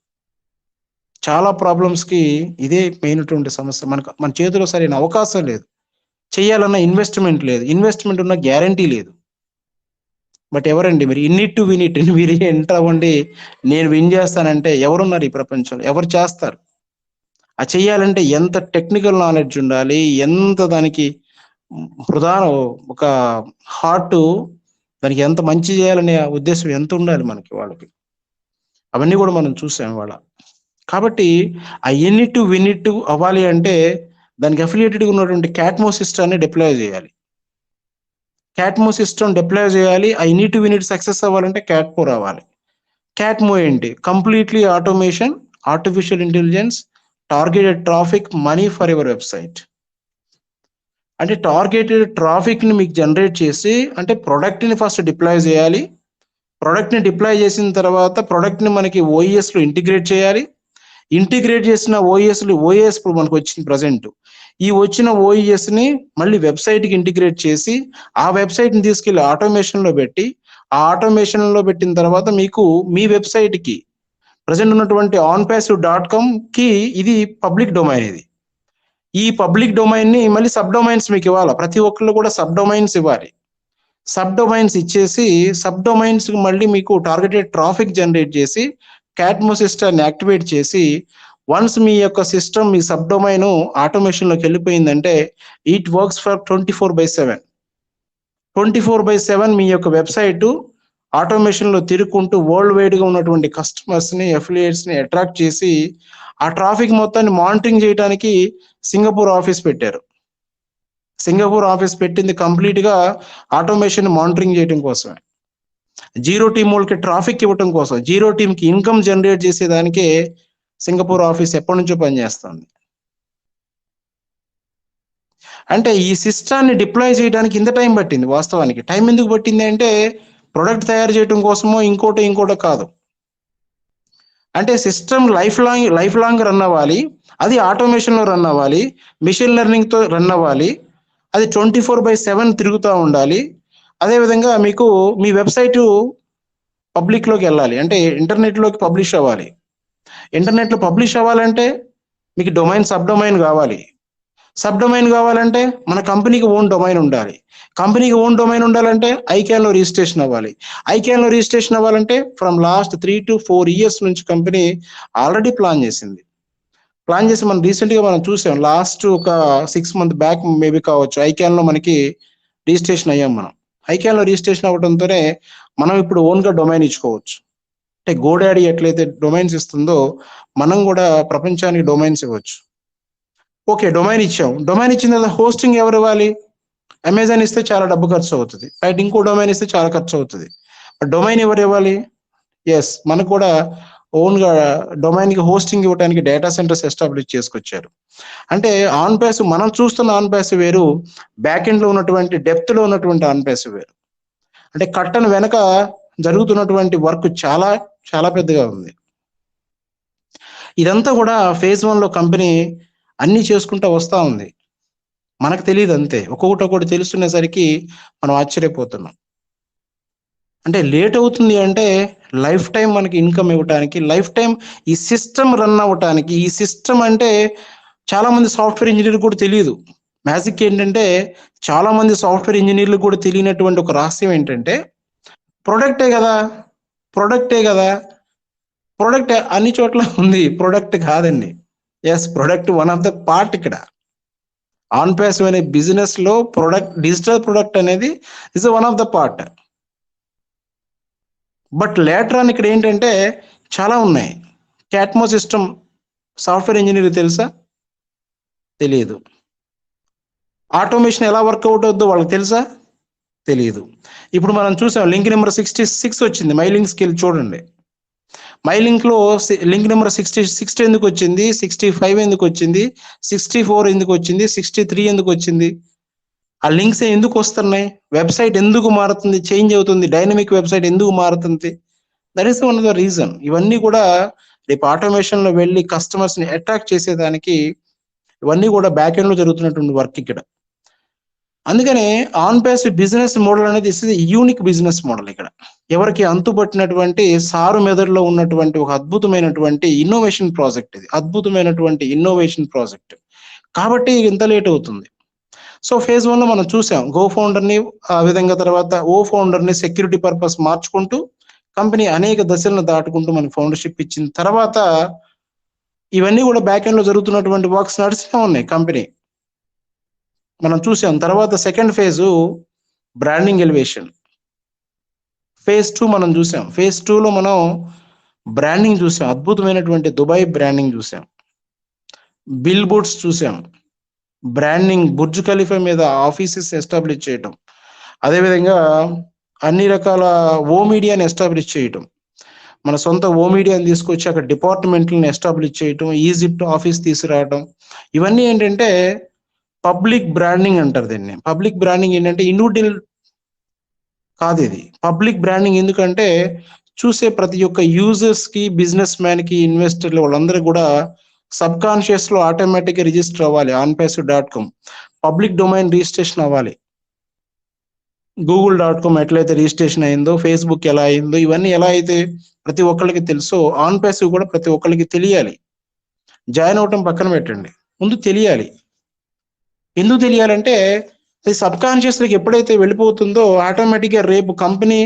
చాలా ప్రాబ్లమ్స్కి ఇదే మెయిన్ సమస్య. మన చేతిలో సరైన అవకాశం లేదు, చేయాలన్న ఇన్వెస్ట్మెంట్ లేదు, ఇన్వెస్ట్మెంట్ ఉన్న గ్యారంటీ లేదు. బట్ ఎవరండి మీరు in it to win it, మీరు ఎంటర్ అవ్వండి నేను విన్ చేస్తానంటే ఎవరున్నారు ఈ ప్రపంచంలో? ఎవరు చేస్తారు? ఆ చెయ్యాలంటే ఎంత టెక్నికల్ నాలెడ్జ్ ఉండాలి, ఎంత దానికి ప్రధాన ఒక హార్ట్, దానికి ఎంత మంచి చేయాలనే ఉద్దేశం ఎంత ఉండాలి మనకి, వాళ్ళకి. అవన్నీ కూడా మనం చూసాం ఇవాళ. కాబట్టి ఆ in it to win it అవ్వాలి అంటే దానికి అఫిలియేటెడ్గా ఉన్నటువంటి క్యాట్మో సిస్టమ్ని డిప్లాయ్ చేయాలి. క్యాట్మో సిస్టమ్ డిప్లాయ్ చేయాలి. ఆ in it to win it success అవ్వాలంటే క్యాట్మో రావాలి. క్యాట్మో ఏంటి? Completely automation, artificial intelligence, targeted traffic, money for your website. అంటే టార్గెటెడ్ ట్రాఫిక్ని మీకు జనరేట్ చేసి, అంటే ప్రొడక్ట్ని ఫస్ట్ డిప్లాయ్ చేయాలి. ప్రొడక్ట్ని డిప్లాయ్ చేసిన తర్వాత ప్రొడక్ట్ని మనకి ఓఈఎస్లో ఇంటిగ్రేట్ చేయాలి. ఇంటిగ్రేట్ చేసిన ఓఈఎస్ ఇప్పుడు మనకు వచ్చింది ప్రజెంట్. ఈ వచ్చిన ఓఈఎస్ని మళ్ళీ వెబ్సైట్కి ఇంటిగ్రేట్ చేసి ఆ వెబ్సైట్ని తీసుకెళ్ళి ఆటోమేషన్లో పెట్టి, ఆ ఆటోమేషన్లో పెట్టిన తర్వాత మీకు మీ వెబ్సైట్కి ప్రజెంట్ ఉన్నటువంటి onpassive.com కి ఇది పబ్లిక్ డొమైన్. ఇది ఈ పబ్లిక్ డొమైన్ని మళ్ళీ సబ్ డొమైన్స్ మీకు ఇవ్వాలి. ప్రతి ఒక్కళ్ళు కూడా సబ్ డొమైన్స్ ఇవ్వాలి. సబ్ డొమైన్స్ ఇచ్చేసి సబ్ డొమైన్స్ మళ్ళీ మీకు టార్గెటెడ్ ట్రాఫిక్ జనరేట్ చేసి క్యాట్మో సిస్టమ్ని యాక్టివేట్ చేసి వన్స్ మీ యొక్క సిస్టమ్ మీ సబ్ డొమైన్ ఆటోమేషన్లోకి వెళ్ళిపోయిందంటే ఇట్ వర్క్స్ ఫర్ 24/7. 24/7 మీ యొక్క వెబ్సైట్ ఆటోమేషన్లో తిరుగుకుంటూ వరల్డ్ వైడ్గా ఉన్నటువంటి కస్టమర్స్ని అఫిలియేట్స్ని అట్రాక్ట్ చేసి ఆ ట్రాఫిక్ మొత్తాన్ని మానిటరింగ్ చేయడానికి సింగపూర్ ఆఫీస్ పెట్టారు. సింగపూర్ ఆఫీస్ పెట్టింది కంప్లీట్గా ఆటోమేషన్ మానిటరింగ్ చేయడం కోసమే, జీరో టీమ్ వాళ్ళకి ట్రాఫిక్ ఇవ్వటం కోసం, జీరో టీమ్కి ఇన్కమ్ జనరేట్ చేసేదానికే సింగపూర్ ఆఫీస్ ఎప్పటి నుంచో పనిచేస్తుంది. అంటే ఈ సిస్టాన్ని డిప్లాయ్ చేయడానికి ఇంత టైం పట్టింది. వాస్తవానికి టైం ఎందుకు పట్టింది అంటే ప్రొడక్ట్ తయారు చేయడం కోసమో ఇంకోటో కాదు. అంటే సిస్టమ్ లైఫ్ లాంగ్ రన్ అవ్వాలి, అది ఆటోమేషన్లో రన్ అవ్వాలి, మిషన్ లెర్నింగ్తో రన్ అవ్వాలి, అది 24/7 తిరుగుతూ ఉండాలి. అదేవిధంగా మీకు మీ వెబ్సైటు పబ్లిక్లోకి వెళ్ళాలి, అంటే ఇంటర్నెట్లోకి పబ్లిష్ అవ్వాలి. ఇంటర్నెట్లో పబ్లిష్ అవ్వాలంటే మీకు డొమైన్ సబ్ డొమైన్ కావాలి. సబ్ డొమైన్ కావాలంటే మన కంపెనీకి ఓన్ డొమైన్ ఉండాలి. కంపెనీకి ఓన్ డొమైన్ ఉండాలంటే ఐకాన్లో రిజిస్ట్రేషన్ అవ్వాలి. ఐకాన్లో రిజిస్ట్రేషన్ అవ్వాలంటే ఫ్రమ్ లాస్ట్ 3 to 4 years నుంచి కంపెనీ ఆల్రెడీ ప్లాన్ చేసి మనం రీసెంట్గా మనం చూసాం. లాస్ట్ ఒక 6 months బ్యాక్ మేబీ కావచ్చు, ఐకాన్లో మనకి రిజిస్ట్రేషన్ అయ్యాం. మనం ఐకాన్లో రిజిస్ట్రేషన్ అవ్వడంతోనే మనం ఇప్పుడు ఓన్గా డొమైన్ ఇచ్చుకోవచ్చు. అంటే గోడాడీ ఎట్లయితే డొమైన్స్ ఇస్తుందో మనం కూడా ప్రపంచానికి డొమైన్స్ ఇవ్వచ్చు. ఓకే, డొమైన్ ఇచ్చాం. డొమైన్ ఇచ్చిన తర్వాత హోస్టింగ్ ఎవరు ఇవ్వాలి? అమెజాన్ ఇస్తే చాలా డబ్బు ఖర్చు అవుతుంది, రైట్. ఇంకో డొమైన్ ఇస్తే చాలా ఖర్చు అవుతుంది. డొమైన్ ఎవరు ఇవ్వాలి? ఎస్, మనకు కూడా ఓన్గా డొమైన్కి హోస్టింగ్ ఇవ్వడానికి డేటా సెంటర్స్ ఎస్టాబ్లిష్ చేసుకొచ్చారు. అంటే ఆన్ ప్యాసివ్ మనం చూస్తున్న ఆన్ ప్యాసివ్ వేరు, బ్యాక్ ఎండ్లో ఉన్నటువంటి డెప్త్లో ఉన్నటువంటి ఆన్ ప్యాసివ్ వేరు. అంటే కట్టను వెనక జరుగుతున్నటువంటి వర్క్ చాలా చాలా పెద్దగా ఉంది. ఇదంతా కూడా phase 1లో కంపెనీ అన్నీ చేసుకుంటూ వస్తూ ఉంది. మనకు తెలియదు అంతే, ఒక్కొక్కటి తెలుస్తునేసరికి మనం ఆశ్చర్యపోతున్నాం. అంటే లేట్ అవుతుంది అంటే లైఫ్ టైం మనకి ఇన్కమ్ ఇవ్వడానికి, లైఫ్ టైం ఈ సిస్టమ్ రన్ అవ్వటానికి. ఈ సిస్టమ్ అంటే చాలా మంది సాఫ్ట్వేర్ ఇంజనీర్లు కూడా తెలియదు. మ్యాజిక్ ఏంటంటే చాలా మంది సాఫ్ట్వేర్ ఇంజనీర్లు కూడా తెలియనటువంటి ఒక రహస్యం ఏంటంటే ప్రొడక్టే కదా, ప్రొడక్ట్ అన్ని చోట్ల ఉంది, ప్రొడక్ట్ కాదండి. Yes, product one of the part. ఇక్కడ ఆన్ ప్యాసివ్ అనే బిజినెస్ లో ప్రొడక్ట్, డిజిటల్ ప్రొడక్ట్ అనేది is one of the part. But later on ఇక్కడ ఏంటంటే చాలా ఉన్నాయి. క్యాట్మో సిస్టమ్ సాఫ్ట్వేర్ ఇంజనీర్ తెలుసా? తెలియదు. ఆటోమేషన్ ఎలా వర్కౌట్ అవుద్దో వాళ్ళకి తెలుసా? తెలియదు. ఇప్పుడు మనం చూసాం లింక్ నెంబర్ 66 వచ్చింది. మై లింక్స్కి వెళ్ళి చూడండి. మై లింక్లో లింక్ నెంబర్ 60 ఎందుకు వచ్చింది, 65 ఎందుకు వచ్చింది, 64 ఎందుకు వచ్చింది, 63 ఎందుకు వచ్చింది? ఆ లింక్స్ ఎందుకు వస్తున్నాయి? వెబ్సైట్ ఎందుకు మారుతుంది, చేంజ్ అవుతుంది, డైనమిక్ వెబ్సైట్ ఎందుకు మారుతుంది? That is one of the reason. ఇవన్నీ కూడా రేపు ఆటోమేషన్లో వెళ్ళి కస్టమర్స్ని అట్రాక్ట్ చేసేదానికి ఇవన్నీ కూడా బ్యాక్ ఎండ్లో జరుగుతున్నటువంటి వర్క్ ఇక్కడ. అందుకనే ఆన్ ప్యాసివ్ బిజినెస్ మోడల్ అనేది ఇస్ యూనిక్ బిజినెస్ మోడల్. ఇక్కడ ఎవరికి అంతుపట్టినటువంటి సారు మెదడులో ఉన్నటువంటి ఒక అద్భుతమైనటువంటి ఇన్నోవేషన్ ప్రాజెక్ట్. ఇది అద్భుతమైనటువంటి ఇన్నోవేషన్ ప్రాజెక్ట్ కాబట్టి ఇంత లేట్ అవుతుంది. సో phase 1లో మనం చూసాం గో ఫౌండర్ని, ఆ విధంగా తర్వాత ఓ ఫౌండర్ని సెక్యూరిటీ పర్పస్ మార్చుకుంటూ కంపెనీ అనేక దశలను దాటుకుంటూ మనకి ఫౌండర్షిప్ ఇచ్చిన తర్వాత ఇవన్నీ కూడా బ్యాక్ ఎండ్లో జరుగుతున్నటువంటి వర్క్స్ నడుస్తూనే ఉన్నాయి కంపెనీ. మనం చూసాం. తర్వాత second phase branding elevation. phase 2 మనం చూసాం. phase 2లో మనం బ్రాండింగ్ చూసాం, అద్భుతమైనటువంటి దుబాయ్ బ్రాండింగ్ చూసాం, బిల్ బోర్డ్స్ చూసాం, బ్రాండింగ్ బుర్జ్ ఖలీఫా మీద ఆఫీసెస్ ఎస్టాబ్లిష్ చేయటం, అదేవిధంగా అన్ని రకాల ఓ మీడియాని ఎస్టాబ్లిష్ చేయటం, మన సొంత ఓ మీడియాని తీసుకొచ్చి అక్కడ డిపార్ట్మెంట్లను ఎస్టాబ్లిష్ చేయటం, ఈజిప్ట్ ఆఫీస్ తీసుకురావటం. ఇవన్నీ ఏంటంటే పబ్లిక్ బ్రాండింగ్ అంటారు దీన్ని. పబ్లిక్ బ్రాండింగ్ ఏంటంటే ఇండివిజువల్ కాదు, ఇది పబ్లిక్ బ్రాండింగ్. ఎందుకంటే చూసే ప్రతి ఒక్క యూజర్స్కి, బిజినెస్ మ్యాన్కి, ఇన్వెస్టర్లు వాళ్ళందరూ కూడా సబ్ కాన్షియస్లో ఆటోమేటిక్గా రిజిస్టర్ అవ్వాలి. onpassive.com పబ్లిక్ డొమైన్ రిజిస్ట్రేషన్ అవ్వాలి. google.com ఎట్లయితే రిజిస్ట్రేషన్ అయిందో, ఫేస్బుక్ ఎలా అయిందో, ఇవన్నీ ఎలా అయితే ప్రతి ఒక్కరికి తెలుసో ఆన్ ప్యాసివ్ కూడా ప్రతి ఒక్కరికి తెలియాలి. జాయిన్ అవటం పక్కన పెట్టండి, ముందు తెలియాలి. ఎందుకు తెలియాలంటే అది సబ్ కాన్షియస్లోకి ఎప్పుడైతే వెళ్ళిపోతుందో ఆటోమేటిక్గా రేపు కంపెనీ,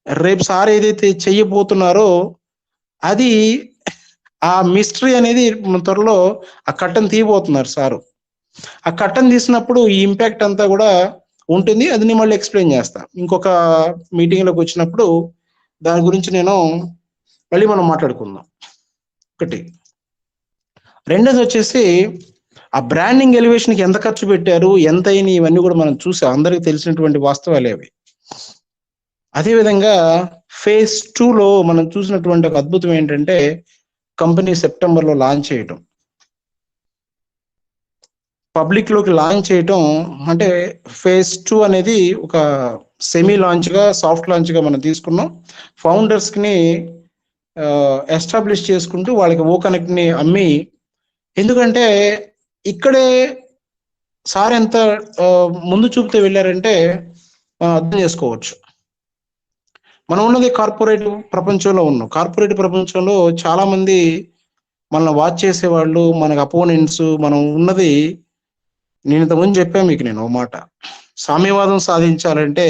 రేపు సార్ ఏదైతే చెయ్యబోతున్నారో అది ఆ మిస్టరీ అనేది త్వరలో ఆ కట్టను తీయబోతున్నారు సారు. ఆ కట్టను తీసినప్పుడు ఈ ఇంపాక్ట్ అంతా కూడా ఉంటుంది. అది నేను మళ్ళీ ఎక్స్ప్లెయిన్ చేస్తా ఇంకొక మీటింగ్లోకి వచ్చినప్పుడు. దాని గురించి నేను మళ్ళీ మనం మాట్లాడుకుందాం. ఒకటి. రెండోది వచ్చేసి ఆ బ్రాండింగ్ ఎలివేషన్కి ఎంత ఖర్చు పెట్టారు, ఎంత అయినాయి, ఇవన్నీ కూడా మనం చూసాం. అందరికీ తెలిసినటువంటి వాస్తవాలే అవి. అదేవిధంగా ఫేజ్ 2లో మనం చూసినటువంటి ఒక అద్భుతం ఏంటంటే కంపెనీ సెప్టెంబర్లో లాంచ్ చేయటం, పబ్లిక్లోకి లాంచ్ చేయటం. అంటే ఫేజ్ 2 అనేది ఒక సెమీ లాంచ్గా, సాఫ్ట్ లాంచ్గా మనం తీసుకున్నాం. ఫౌండర్స్ని ఎస్టాబ్లిష్ చేసుకుంటూ వాళ్ళకి ఓ కనెక్ట్ని అమ్మి, ఎందుకంటే ఇక్కడే సార్ ఎంత ముందు చూపుతూ వెళ్ళారంటే మనం అర్థం చేసుకోవచ్చు. మనం ఉన్నది కార్పొరేట్ ప్రపంచంలో ఉన్నాం. కార్పొరేట్ ప్రపంచంలో చాలా మంది మనల్ని వాచ్ చేసేవాళ్ళు, మనకు అపోనెంట్స్. మనం ఉన్నది, నేను ఇంతకుముందు చెప్పాను మీకు, నేను ఓ మాట, సామ్యవాదం సాధించాలంటే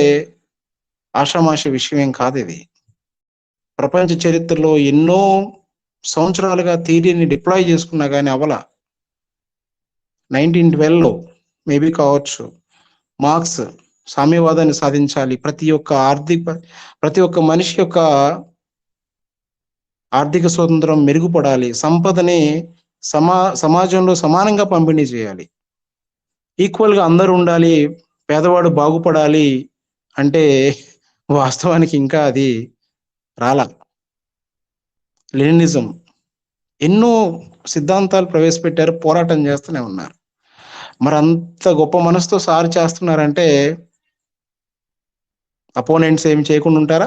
ఆషామాషి విషయం ఏం కాదు. ఇది ప్రపంచ చరిత్రలో ఎన్నో సంవత్సరాలుగా థియరీని డిప్లాయ్ చేసుకున్నా కానీ అవల. 1912లో మేబీ కావచ్చు, మార్క్స్ సామ్యవాదాన్ని సాధించాలి, ప్రతి ఒక్క మనిషి యొక్క ఆర్థిక స్వతంత్రం మెరుగుపడాలి, సంపదని సమాజంలో సమానంగా పంపిణీ చేయాలి, ఈక్వల్గా అందరూ ఉండాలి, పేదవాడు బాగుపడాలి అంటే వాస్తవానికి ఇంకా అది రాలా. లెనినిజం ఎన్నో సిద్ధాంతాలు ప్రవేశపెట్టారు, పోరాటం చేస్తూనే ఉన్నారు. మరి అంత గొప్ప మనసుతో సార్ చేస్తున్నారంటే అపోనెంట్స్ ఏమి చేయకుండా ఉంటారా?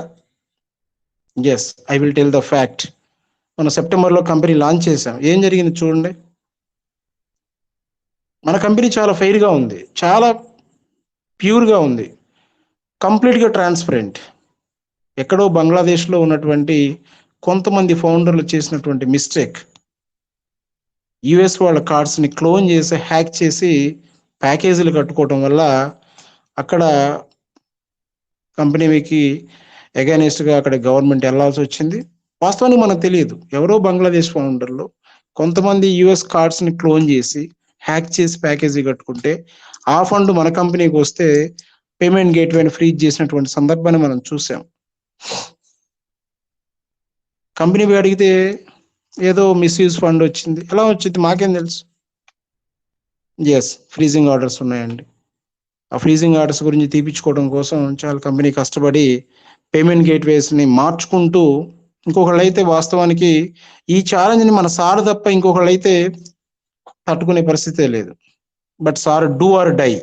Yes, I will tell the fact. మనం సెప్టెంబర్లో కంపెనీ లాంచ్ చేసాం. ఏం జరిగింది చూడండి. మన కంపెనీ చాలా ఫెయిర్గా ఉంది, చాలా ప్యూర్గా ఉంది, కంప్లీట్గా ట్రాన్స్పరెంట్. ఎక్కడో బంగ్లాదేశ్లో ఉన్నటువంటి కొంతమంది ఫౌండర్లు చేసినటువంటి మిస్టేక్, యుఎస్ వాళ్ళ కార్డ్స్ని క్లోన్ చేసి హ్యాక్ చేసి ప్యాకేజీలు కట్టుకోవటం వల్ల అక్కడ కంపెనీకి అగైనెస్ట్గా అక్కడ గవర్నమెంట్ వెళ్ళాల్సి వచ్చింది. వాస్తవానికి మనకు తెలియదు, ఎవరో బంగ్లాదేశ్ ఫౌండర్లు కొంతమంది యుఎస్ కార్డ్స్ని క్లోన్ చేసి హ్యాక్ చేసి ప్యాకేజీ కట్టుకుంటే ఆ ఫండ్ మన కంపెనీకి వస్తే పేమెంట్ గేట్వేని ఫ్రీజ్ చేసినటువంటి సందర్భాన్ని మనం చూసాం. కంపెనీ అడిగితే ఏదో మిస్యూజ్ ఫండ్ వచ్చింది. ఎలా వచ్చింది మాకేం తెలుసు? ఎస్, ఫ్రీజింగ్ ఆర్డర్స్ ఉన్నాయండి. ఆ ఫ్రీజింగ్ ఆర్డర్స్ గురించి తీపించుకోవడం కోసం చాలా కంపెనీ కష్టపడి పేమెంట్ గేట్వేస్ని మార్చుకుంటూ, ఇంకొకళ్ళు అయితే వాస్తవానికి ఈ ఛాలెంజ్ని మన సార్ తప్ప ఇంకొకళ్ళు అయితే తట్టుకునే పరిస్థితే లేదు. But sir do or die,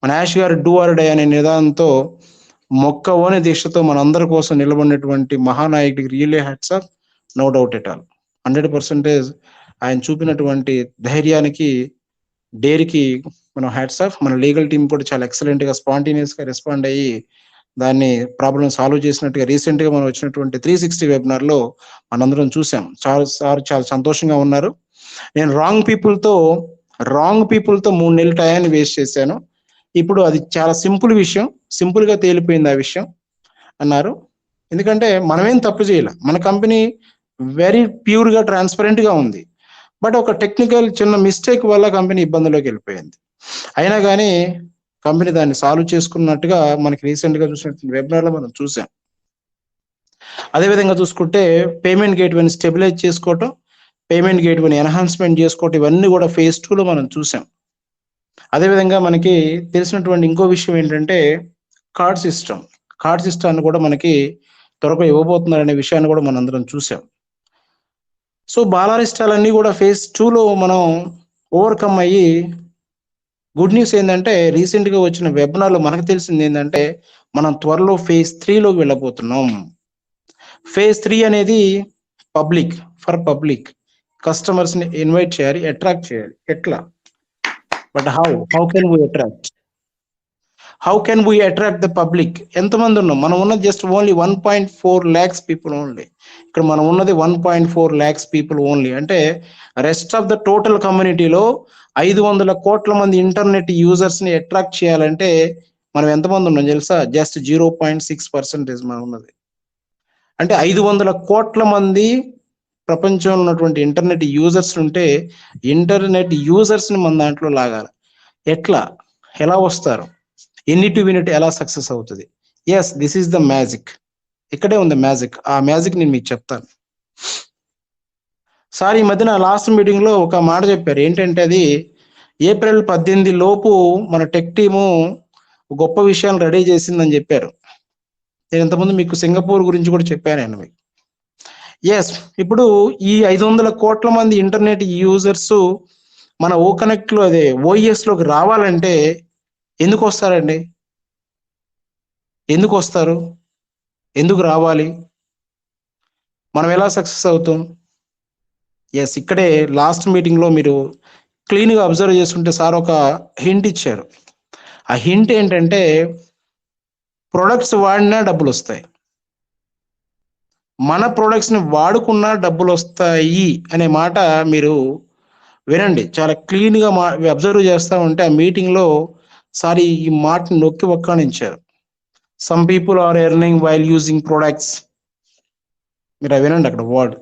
మన యాష్ గారు డూ ఆర్ డై అనే నిదానంతో మొక్కవోని దీక్షతో మనందరి కోసం నిలబడినటువంటి మహానాయకుడికి really hats off, no doubt at all. 100% ఆయన చూపినటువంటి ధైర్యానికి, డేర్కి మనం హ్యాట్స్ ఆఫ్. మన లీగల్ టీం కూడా చాలా ఎక్సలెంట్గా స్పాంటేనియస్గా రెస్పాండ్ అయ్యి దాన్ని ప్రాబ్లం సాల్వ్ చేసినట్టుగా రీసెంట్గా మనం వచ్చినటువంటి 360 వెబినార్లో మనందరం చూసాం. చాలా సంతోషంగా ఉన్నారు. నేను రాంగ్ పీపుల్తో 3 నెలల టయాన్ని వేస్ట్ చేశాను. ఇప్పుడు అది చాలా సింపుల్ విషయం, సింపుల్గా తేలిపోయింది ఆ విషయం అన్నారు. ఎందుకంటే మనమేం తప్పు చేయాలి, మన కంపెనీ వెరీ ప్యూర్గా ట్రాన్స్పరెంట్గా ఉంది. బట్ ఒక టెక్నికల్ చిన్న మిస్టేక్ వల్ల కంపెనీ ఇబ్బందులోకి వెళ్ళిపోయింది. అయినా కానీ కంపెనీ దాన్ని సాల్వ్ చేసుకున్నట్టుగా మనకి రీసెంట్గా చూసినటువంటి వెబినార్లో మనం చూసాం. అదేవిధంగా చూసుకుంటే పేమెంట్ గేట్వేని స్టెబిలైజ్ చేసుకోవటం, పేమెంట్ గేట్వేని ఎన్హాన్స్మెంట్ చేసుకోవటం, ఇవన్నీ కూడా ఫేజ్ 2లో మనం చూసాం. అదేవిధంగా మనకి తెలిసినటువంటి ఇంకో విషయం ఏంటంటే కార్డ్ సిస్టమ్ కూడా మనకి త్వరగా ఇవ్వబోతున్నారనే విషయాన్ని కూడా మనందరం చూసాం. సో బాలారిష్టాలన్నీ కూడా ఫేజ్ 2లో మనం ఓవర్కమ్ అయ్యి, గుడ్ న్యూస్ ఏంటంటే రీసెంట్గా వచ్చిన వెబినార్లో మనకు తెలిసింది ఏంటంటే మనం త్వరలో ఫేజ్ 3లోకి వెళ్ళబోతున్నాం. ఫేజ్ 3 అనేది పబ్లిక్ కస్టమర్స్ని ఇన్వైట్ చేయాలి, అట్రాక్ట్ చేయాలి. ఎట్లా? But how can we attract? How can we attract the public? ఎంతమంది ఉన్నాం? మనం ఉన్నది just only 1.4 lakhs people only. ఇక్కడ మనం ఉన్నది 1.4 lakhs పీపుల్ ఓన్లీ. అంటే రెస్ట్ ఆఫ్ ద టోటల్ కమ్యూనిటీలో 500 కోట్ల మంది ఇంటర్నెట్ యూజర్స్ ని అట్రాక్ట్ చేయాలంటే మనం ఎంతమంది ఉన్నాం తెలుసా? జస్ట్ 0.6% మనం ఉన్నది. అంటే 500 కోట్ల మంది ప్రపంచంలో ఉన్నటువంటి ఇంటర్నెట్ యూజర్స్ ఉంటే ఇంటర్నెట్ యూజర్స్ ని మన దాంట్లో లాగాలి. ఎట్లా? ఎలా వస్తారు? ఎన్ని టు వినిట్ ఎలా సక్సెస్ అవుతుంది? Yes, this is the magic. ఇక్కడే ఉంది మ్యాజిక్. ఆ మ్యాజిక్ నేను మీకు చెప్తాను. సార్ ఈ మధ్యన లాస్ట్ మీటింగ్ లో ఒక మాట చెప్పారు. ఏంటంటే అది ఏప్రిల్ 18 లోపు మన టెక్ టీము గొప్ప విషయాలు రెడీ చేసిందని చెప్పారు. నేను ఇంతకుముందు మీకు సింగపూర్ గురించి కూడా చెప్పాను నేను మీకు. ఎస్, ఇప్పుడు ఈ 500 కోట్ల మంది ఇంటర్నెట్ యూజర్స్ మన ఓ కనెక్ట్ లో అదే ఓఎస్ లోకి రావాలంటే ఎందుకు వస్తారండి? ఎందుకు వస్తారు? ఎందుకు రావాలి? మనం ఎలా సక్సెస్ అవుతాం? ఎస్, ఇక్కడే లాస్ట్ మీటింగ్ లో మీరు క్లీన్ గా అబ్జర్వ్ చేసుకుంటే సార్ ఒక హింట్ ఇచ్చారు. ఆ హింట్ ఏంటంటే ప్రొడక్ట్స్ వాడినా డబ్బులు వస్తాయి, మన ప్రొడక్ట్స్ ని వాడుకున్నా డబ్బులు వస్తాయి అనే మాట మీరు వినండి. చాలా క్లీన్ గా అబ్జర్వ్ చేస్తా ఉంటే ఆ మీటింగ్ లో సార్ ఈ మాటని నొక్కి ఒక్కానించారు. Some people are earning while using products. మీరు అవి వినండి అక్కడ వర్డ్.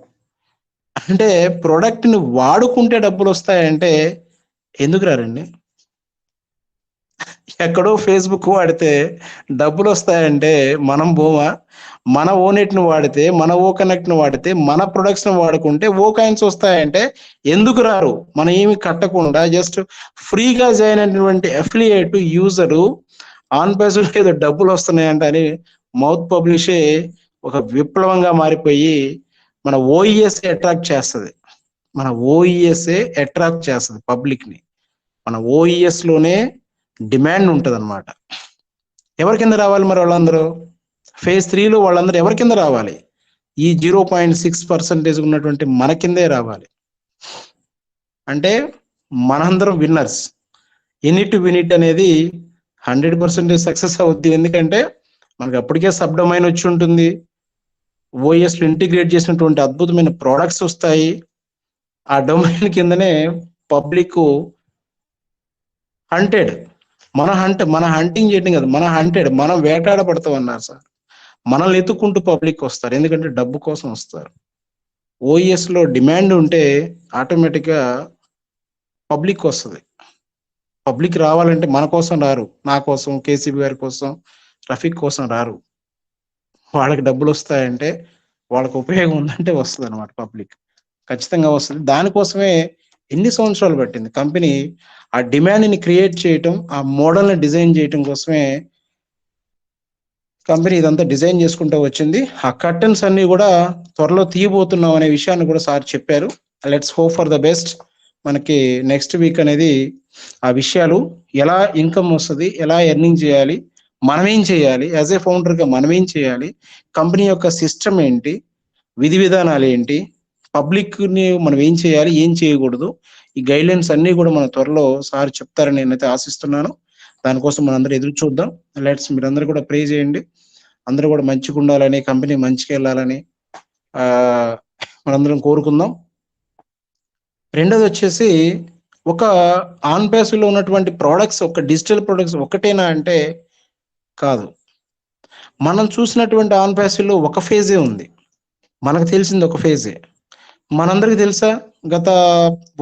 అంటే ప్రొడక్ట్ ని వాడుకుంటే డబ్బులు వస్తాయంటే ఎందుకు రారండి? ఎక్కడో ఫేస్బుక్ వాడితే డబ్బులు వస్తాయంటే మనం బోమా? మన ఓనెట్ ను వాడితే, మన ఓ కనెక్ట్ ను వాడితే, మన ప్రొడక్ట్స్ ను వాడుకుంటే ఓ కాయిన్స్ వస్తాయంటే ఎందుకు రారు? మనం ఏమి కట్టకుండా జస్ట్ ఫ్రీగా జాయిన్ అయినటువంటి అఫిలియేట్ యూజరు ఆన్ పేజ్ ఏదో డబ్బులు వస్తున్నాయంట అని మౌత్ పబ్లిషే ఒక విప్లవంగా మారిపోయి మన ఓఈఎస్ అట్రాక్ట్ చేస్తుంది. మన ఓఈఎస్ఏ అట్రాక్ట్ చేస్తుంది పబ్లిక్ ని. మన ఓఈఎస్ లోనే డిమాండ్ ఉంటుంది అనమాట. ఎవరి కింద రావాలి మరి వాళ్ళందరూ? ఫేజ్ 3లో వాళ్ళందరూ ఎవరి కింద రావాలి? ఈ 0.6% ఉన్నటువంటి మన కిందే రావాలి. అంటే మనందరం విన్నర్స్. యూనిట్ వినిట్ అనేది 100% సక్సెస్ అవుద్ది. ఎందుకంటే మనకి అప్పటికే సబ్ డొమైన్ వచ్చి ఉంటుంది, ఓఎస్ ఇంటిగ్రేట్ చేసినటువంటి అద్భుతమైన ప్రోడక్ట్స్ వస్తాయి. ఆ డొమైన్ కిందనే పబ్లిక్ హంటెడ్, మన హంటింగ్ చేయడం కదా, మన హంటెడ్, మనం వేటాడబడతాం అన్నారు సార్. మనల్ని ఎత్తుకుంటూ పబ్లిక్ వస్తారు, ఎందుకంటే డబ్బు కోసం వస్తారు. ఓఎస్ లో డిమాండ్ ఉంటే ఆటోమేటిక్ గా పబ్లిక్ వస్తుంది. పబ్లిక్ రావాలంటే మన కోసం రారు, నా కోసం, కేసీబీ గారి కోసం, రఫీక్ కోసం రారు. వాళ్ళకి డబ్బులు వస్తాయంటే వాళ్ళకి ఉపయోగం ఉందంటే వస్తుంది అనమాట. పబ్లిక్ ఖచ్చితంగా వస్తుంది. దానికోసమే ఎన్ని సంవత్సరాలు పట్టింది కంపెనీ ఆ డిమాండ్ ని క్రియేట్ చేయటం, ఆ మోడల్ ని డిజైన్ చేయటం కోసమే కంపెనీ ఇదంతా డిజైన్ చేసుకుంటూ వచ్చింది. ఆ కర్టన్స్ అన్ని కూడా త్వరలో తీయబోతున్నాం అనే విషయాన్ని కూడా సార్ చెప్పారు. Let's hope for the best. మనకి నెక్స్ట్ వీక్ అనేది ఆ విషయాలు, ఎలా ఇన్కమ్ వస్తుంది, ఎలా ఎర్నింగ్ చేయాలి, మనం ఏం చేయాలి, యాజ్ ఏ ఫౌండర్ గా మనం ఏం చేయాలి, కంపెనీ యొక్క సిస్టమ్ ఏంటి, విధి విధానాలు ఏంటి, పబ్లిక్ ని మనం ఏం చేయాలి, ఏం చేయకూడదు, ఈ గైడ్లైన్స్ అన్ని కూడా మన త్వరలో సార్ చెప్తారని నేనైతే ఆశిస్తున్నాను. దానికోసం మనందరూ ఎదురు చూద్దాం. లెట్స్ మీరందరూ కూడా ప్రే చేయండి. అందరూ కూడా మంచిగా ఉండాలని, కంపెనీ మంచిగా వెళ్ళాలని మనందరం కోరుకుందాం. రెండోది వచ్చేసి, ఒక ఆన్ పేస్లో ఉన్నటువంటి ప్రోడక్ట్స్, ఒక డిజిటల్ ప్రొడక్ట్స్ ఒకటేనా అంటే కాదు. మనం చూసినటువంటి ఆన్ పేస్లో ఒక ఫేజే ఉంది, మనకు తెలిసింది ఒక ఫేజే. మనందరికి తెలుసా, గత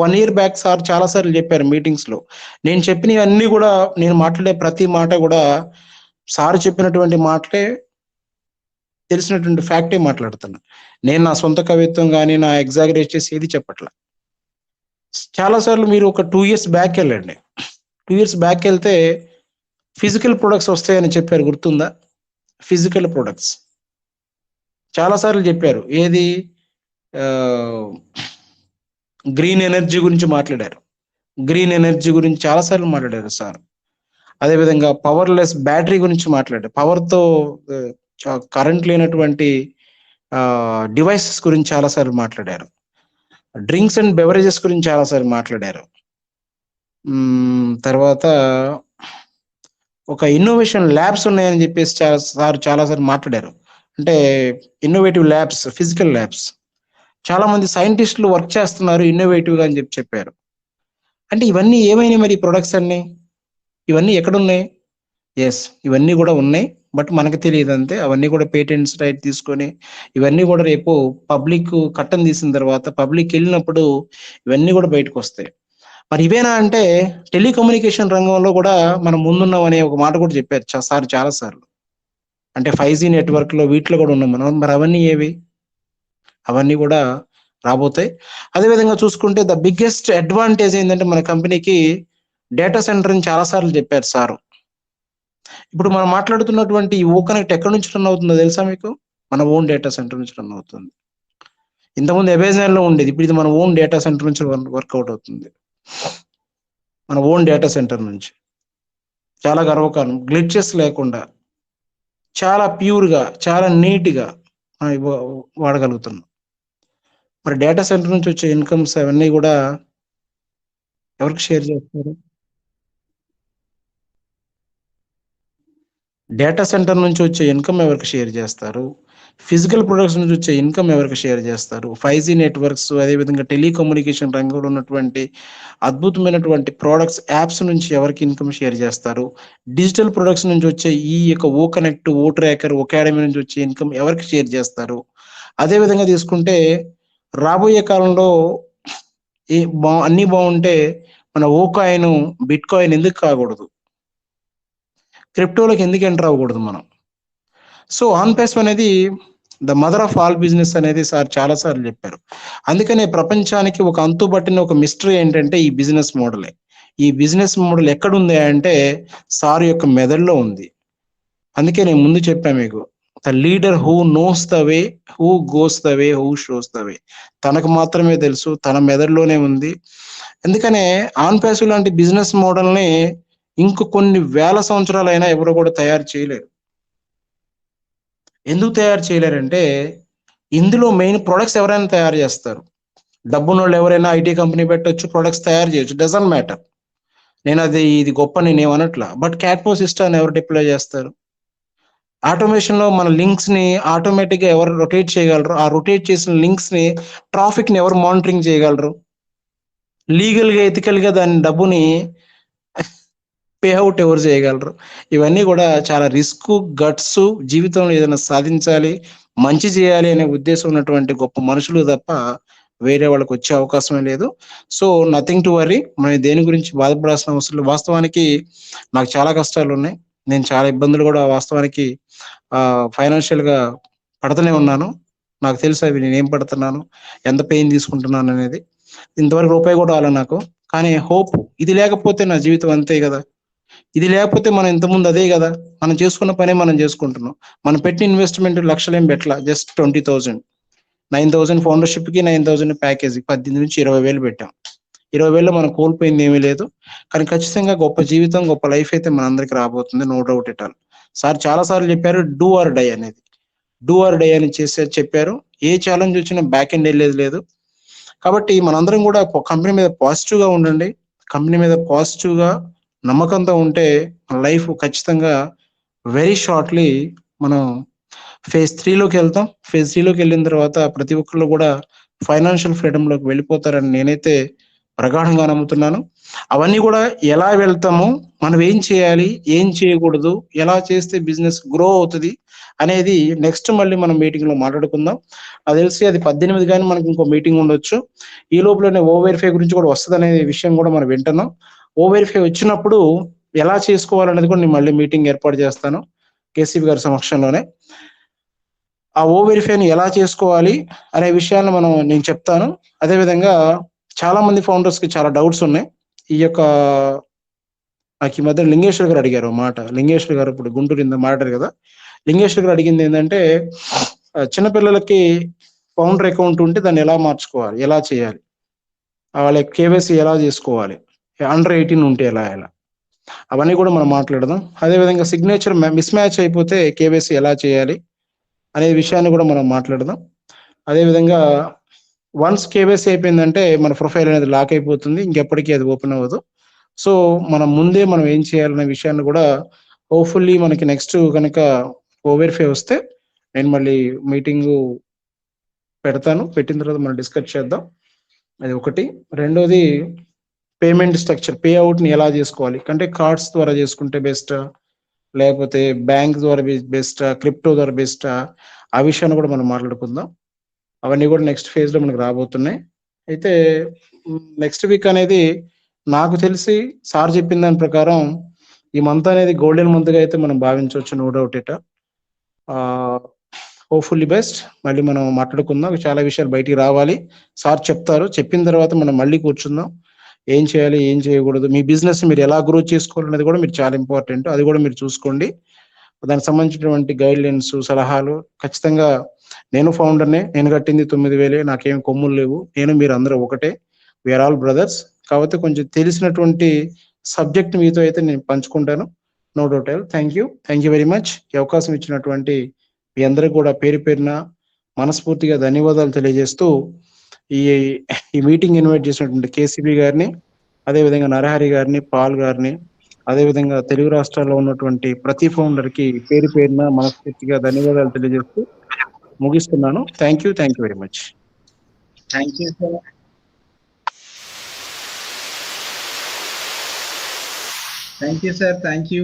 1 year బ్యాక్ సార్ చాలా సార్లు చెప్పారు మీటింగ్స్ లో. నేను చెప్పినవన్నీ కూడా, నేను మాట్లాడే ప్రతి మాట కూడా సార్ చెప్పినటువంటి మాటలే, తెలిసినటువంటి ఫ్యాక్టే మాట్లాడుతున్నా. నేను నా సొంత కవిత్వం కానీ, నా ఎగ్జాగరేట్ చేసి ఏది చెప్పట్లా. చాలా సార్లు మీరు ఒక 2 years బ్యాక్ వెళ్ళండి. 2 years బ్యాక్ వెళ్తే ఫిజికల్ ప్రొడక్ట్స్ వస్తాయని చెప్పారు, గుర్తుందా? ఫిజికల్ ప్రొడక్ట్స్ చాలా సార్లు చెప్పారు. ఏది? గ్రీన్ ఎనర్జీ గురించి మాట్లాడారు. గ్రీన్ ఎనర్జీ గురించి చాలా సార్లు మాట్లాడారు సార్. అదేవిధంగా పవర్లెస్ బ్యాటరీ గురించి మాట్లాడారు. పవర్తో కరెంట్ లేనటువంటి డివైసెస్ గురించి చాలా సార్లు మాట్లాడారు. డ్రింక్స్ అండ్ బెవరేజెస్ గురించి చాలా సార్లు మాట్లాడారు. తర్వాత ఒక ఇన్నోవేషన్ ల్యాబ్స్ ఉన్నాయని చెప్పేసి చాలాసార్లు మాట్లాడారు. అంటే ఇన్నోవేటివ్ ల్యాబ్స్, ఫిజికల్ ల్యాబ్స్. చాలా మంది సైంటిస్టులు వర్క్ చేస్తున్నారు ఇన్నోవేటివ్గా అని చెప్పారు. అంటే ఇవన్నీ ఏమైనాయి మరి ప్రొడక్ట్స్ అన్ని? ఇవన్నీ ఎక్కడున్నాయి? ఎస్, ఇవన్నీ కూడా ఉన్నాయి, బట్ మనకు తెలియదు అంతే. అవన్నీ కూడా పేటెంట్స్ రైట్ తీసుకొని ఇవన్నీ కూడా రేపు పబ్లిక్ కట్టం తీసిన తర్వాత పబ్లిక్ వెళ్ళినప్పుడు ఇవన్నీ కూడా బయటకు వస్తాయి. మరి ఇవేనా అంటే టెలికమ్యూనికేషన్ రంగంలో కూడా మనం ముందున్నాం అనే ఒక మాట కూడా చెప్పారు చాలా సార్లు. అంటే 5G నెట్వర్క్ లో వీటిలో కూడా ఉన్నాం మనం. మరి అవన్నీ ఏవి? అవన్నీ కూడా రాబోతాయి. అదేవిధంగా చూసుకుంటే ద బిగ్గెస్ట్ అడ్వాంటేజ్ ఏంటంటే మన కంపెనీకి డేటా సెంటర్ అని చాలా సార్లు చెప్పారు సారు. ఇప్పుడు మనం మాట్లాడుతున్నటువంటి ఈ ఓకనెక్ట్ ఎక్కడి నుంచి రన్ అవుతుందో తెలుసా మీకు? మన ఓన్ డేటా సెంటర్ నుంచి రన్ అవుతుంది. ఇంతకుముందు అమెజాన్ లో ఉండేది, ఇప్పుడు ఇది మన ఓన్ డేటా సెంటర్ నుంచి వర్కౌట్ అవుతుంది. మన ఓన్ డేటా సెంటర్ నుంచి. చాలా గర్వకారణం. గ్లిచెస్ లేకుండా చాలా ప్యూర్గా, చాలా నీట్గా వాడగలుగుతున్నాం. మరి డేటా సెంటర్ నుంచి వచ్చే ఇన్కమ్స్ అవన్నీ కూడా ఎవరికి షేర్ చేస్తారు? డేటా సెంటర్ నుంచి వచ్చే ఇన్కమ్ ఎవరికి షేర్ చేస్తారు? ఫిజికల్ ప్రొడక్ట్స్ నుంచి వచ్చే ఇన్కమ్ ఎవరికి షేర్ చేస్తారు? 5G నెట్వర్క్స్, అదేవిధంగా టెలికమ్యూనికేషన్ రంగంలో ఉన్నటువంటి అద్భుతమైనటువంటి ప్రోడక్ట్స్, యాప్స్ నుంచి ఎవరికి ఇన్కమ్ షేర్ చేస్తారు? డిజిటల్ ప్రొడక్ట్స్ నుంచి వచ్చే ఈ యొక్క ఓ కనెక్ట్, ఓ ట్రాకర్, అకాడమీ నుంచి వచ్చే ఇన్కమ్ ఎవరికి షేర్ చేస్తారు? అదేవిధంగా తీసుకుంటే రాబోయే కాలంలో అన్నీ బాగుంటే మన ఓ కాయిన్, బిట్ కాయిన్ ఎందుకు కాకూడదు? క్రిప్టోలోకి ఎందుకు ఎంటర్ అవ్వకూడదు మనం? సో ఆన్పేస్ అనేది the mother of all business అనేది సార్ చాలా సార్లు చెప్పారు. అందుకనే ప్రపంచానికి ఒక అంతుబట్టిన ఒక మిస్టరీ ఏంటంటే ఈ బిజినెస్ మోడలే. ఈ బిజినెస్ మోడల్ ఎక్కడుంది అంటే సార్ యొక్క మెదడులో ఉంది. అందుకే నేను ముందు చెప్పాను మీకు, the leader who knows the way, who goes the way, who shows the way. తనకు మాత్రమే తెలుసు, తన మెదడులోనే ఉంది. అందుకనే ఆన్పేస్ లాంటి బిజినెస్ మోడల్ని ఇంకో కొన్ని వేల సంవత్సరాలైనా ఎవరు కూడా తయారు చేయలేరు. ఎందుకు తయారు చేయలేరంటే ఇందులో మెయిన్ ప్రొడక్ట్స్ ఎవరైనా తయారు చేస్తారు. డబ్బున్నోళ్ళు ఎవరైనా ఐటీ కంపెనీ పెట్టొచ్చు, ప్రొడక్ట్స్ తయారు చేయొచ్చు, డజంట్ మ్యాటర్. నేను ఇది గొప్ప నేనేమనట్లా. బట్ క్యాట్పో సిస్టమ్ ఎవరు డిప్లాయ్ చేస్తారు? ఆటోమేషన్ లో మన లింక్స్ ని ఆటోమేటిక్ గా ఎవరు రొటేట్ చేయగలరు? ఆ రొటేట్ చేసిన లింక్స్ ని, ట్రాఫిక్ ని ఎవరు మానిటరింగ్ చేయగలరు? లీగల్ గా, ఎథికల్ గా దాని డబ్బుని పేఅవుట్ ఎవరు చేయగలరు? ఇవన్నీ కూడా చాలా రిస్క్, గట్స్, జీవితంలో ఏదైనా సాధించాలి, మంచి చేయాలి అనే ఉద్దేశం ఉన్నటువంటి గొప్ప మనుషులు తప్ప వేరే వాళ్ళకి వచ్చే అవకాశమే లేదు. So nothing to worry. మనం దేని గురించి బాధపడాల్సిన అవసరం లేదు. వాస్తవానికి నాకు చాలా కష్టాలు ఉన్నాయి. నేను చాలా ఇబ్బందులు కూడా వాస్తవానికి ఫైనాన్షియల్ గా పడుతూనే ఉన్నాను. నాకు తెలుసు అవి నేనేం పడుతున్నాను, ఎంత పెయిన్ తీసుకుంటున్నాను అనేది. ఇంతవరకు రూపాయి కూడా రాలే నాకు. కానీ హోప్, ఇది లేకపోతే నా జీవితం అంతే కదా. ఇది లేకపోతే మనం ఇంతకుముందు అదే కదా, మనం చేసుకున్న పనే మనం చేసుకుంటున్నాం. మనం పెట్టిన ఇన్వెస్ట్మెంట్ లక్షలేం పెట్టలా, జస్ట్ 20,000, 9,000 ఫౌండర్షిప్ కి, 9,000 ప్యాకేజ్, 18 నుంచి 20,000 పెట్టాం. 20,000లో మనం కోల్పోయింది ఏమీ లేదు. కానీ ఖచ్చితంగా గొప్ప జీవితం, గొప్ప లైఫ్ అయితే మనందరికి రాబోతుంది, no doubt at all. Sir చాలా సార్లు చెప్పారు డూ ఆర్ డై అనేది. డూ ఆర్ డై అని చెప్పారు. ఏ ఛాలెంజ్ వచ్చినా బ్యాక్ ఎండ్ వెళ్ళేది లేదు. కాబట్టి మనందరం కూడా కంపెనీ మీద పాజిటివ్ గా ఉండండి. కంపెనీ మీద పాజిటివ్ గా నమ్మకంతో ఉంటే మన లైఫ్ ఖచ్చితంగా వెరీ షార్ట్లీ మనం ఫేజ్ 3లోకి వెళ్తాం. ఫేజ్ 3లోకి వెళ్ళిన తర్వాత ప్రతి ఒక్కళ్ళు కూడా ఫైనాన్షియల్ ఫ్రీడమ్ లోకి వెళ్ళిపోతారని నేనైతే ప్రగాఢంగా నమ్ముతున్నాను. అవన్నీ కూడా ఎలా వెళ్తాము, మనం ఏం చేయాలి, ఏం చేయకూడదు, ఎలా చేస్తే బిజినెస్ గ్రో అవుతుంది అనేది నెక్స్ట్ మళ్ళీ మనం మీటింగ్ లో మాట్లాడుకుందాం. అది తెలిసి అది 18 కానీ మనకి ఇంకో మీటింగ్ ఉండొచ్చు. ఈ లోపలనే ఓ వెరిఫై గురించి కూడా వస్తుంది అనే విషయం కూడా మనం వింటున్నాం. ఓ వెరిఫై వచ్చినప్పుడు ఎలా చేసుకోవాలనేది కూడా నేను మళ్ళీ మీటింగ్ ఏర్పాటు చేస్తాను కేసీబీ గారి సమక్షంలోనే. ఆ ఓ వెరిఫైని ఎలా చేసుకోవాలి అనే విషయాన్ని నేను చెప్తాను. అదేవిధంగా చాలా మంది ఫౌండర్స్ కి చాలా డౌట్స్ ఉన్నాయి. ఈ యొక్క నాకు ఈ మధ్య లింగేశ్వర్ గారు అడిగారు మాట. లింగేశ్వర్ గారు ఇప్పుడు గుంటూరు ఇంత మాట్లాడారు కదా. లింగేశ్వర్ గారు అడిగింది ఏంటంటే చిన్నపిల్లలకి ఫౌండర్ అకౌంట్ ఉంటే దాన్ని ఎలా మార్చుకోవాలి, ఎలా చేయాలి, వాళ్ళ కేవైసీ ఎలా చేసుకోవాలి, అండర్ 18 ఉంటే ఎలా అవన్నీ కూడా మనం మాట్లాడదాం. అదేవిధంగా సిగ్నేచర్ మిస్ మ్యాచ్ అయిపోతే కేవైసీ ఎలా చేయాలి అనే విషయాన్ని కూడా మనం మాట్లాడదాం. అదేవిధంగా వన్స్ కేవైసీ అయిపోయిందంటే మన ప్రొఫైల్ అనేది లాక్ అయిపోతుంది, ఇంకెప్పటికీ అది ఓపెన్ అవ్వదు. సో మనం ముందే ఏం చేయాలనే విషయాన్ని కూడా హోప్ఫుల్లీ మనకి నెక్స్ట్ కనుక ఓవెరిఫై వస్తే నేను మళ్ళీ మీటింగ్ పెడతాను. పెట్టిన తర్వాత మనం డిస్కస్ చేద్దాం. అది ఒకటి. రెండోది పేమెంట్ స్ట్రక్చర్, పే అవుట్ని ఎలా చేసుకోవాలి అంటే కార్డ్స్ ద్వారా చేసుకుంటే బెస్టా, లేకపోతే బ్యాంక్ ద్వారా బెస్టా, క్రిప్టో ద్వారా బెస్టా, ఆ విషయాన్ని కూడా మనం మాట్లాడుకుందాం. అవన్నీ కూడా నెక్స్ట్ ఫేజ్లో మనకు రాబోతున్నాయి. అయితే నెక్స్ట్ వీక్ అనేది నాకు తెలిసి సార్ చెప్పిన దాని ప్రకారం ఈ మంత్ అనేది గోల్డెన్ మంత్గా అయితే మనం భావించవచ్చు, నో డౌట్ ఇట. Hopefully best. మళ్ళీ మనం మాట్లాడుకుందాం, చాలా విషయాలు బయటికి రావాలి, సార్ చెప్తారు. చెప్పిన తర్వాత మనం మళ్ళీ కూర్చుందాం, ఏం చేయాలి ఏం చేయకూడదు, మీ బిజినెస్ మీరు ఎలా గ్రో చేసుకోవాలనేది కూడా మీరు చాలా ఇంపార్టెంట్, అది కూడా మీరు చూసుకోండి. దానికి సంబంధించినటువంటి గైడ్ లైన్స్, సలహాలు ఖచ్చితంగా. నేను ఫౌండర్నే, నేను కట్టింది 9,000, నాకేం కొమ్ములు లేవు, నేను మీరు అందరూ ఒకటే, వీఆర్ ఆల్ బ్రదర్స్. కాబట్టి కొంచెం తెలిసినటువంటి సబ్జెక్ట్ మీతో అయితే నేను పంచుకుంటాను, no doubt. Thank you very much. ఈ అవకాశం ఇచ్చినటువంటి మీ అందరికీ కూడా పేరు పేరున మనస్ఫూర్తిగా ధన్యవాదాలు తెలియజేస్తూ ఈ మీటింగ్ ఇన్వైట్ చేసినటువంటి కేసీబీ గారిని, అదేవిధంగా నరహరి గారిని, పాల్ గారిని, అదేవిధంగా తెలుగు రాష్ట్రాల్లో ఉన్నటువంటి ప్రతి ఫౌండర్కి పేరు పేరున మనస్ఫూర్తిగా ధన్యవాదాలు తెలియజేస్తూ ముగిస్తున్నాను. Thank you very much. Thank you sir. Thank you.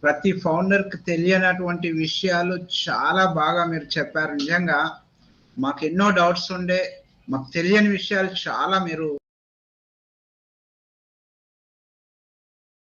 ప్రతి ఫౌండర్ కి తెలియనటువంటి విషయాలు చాలా బాగా మీరు చెప్పారు. నిజంగా మాకు ఎన్నో డౌట్స్ ఉండే, మాకు తెలియని విషయాలు చాలా మీరు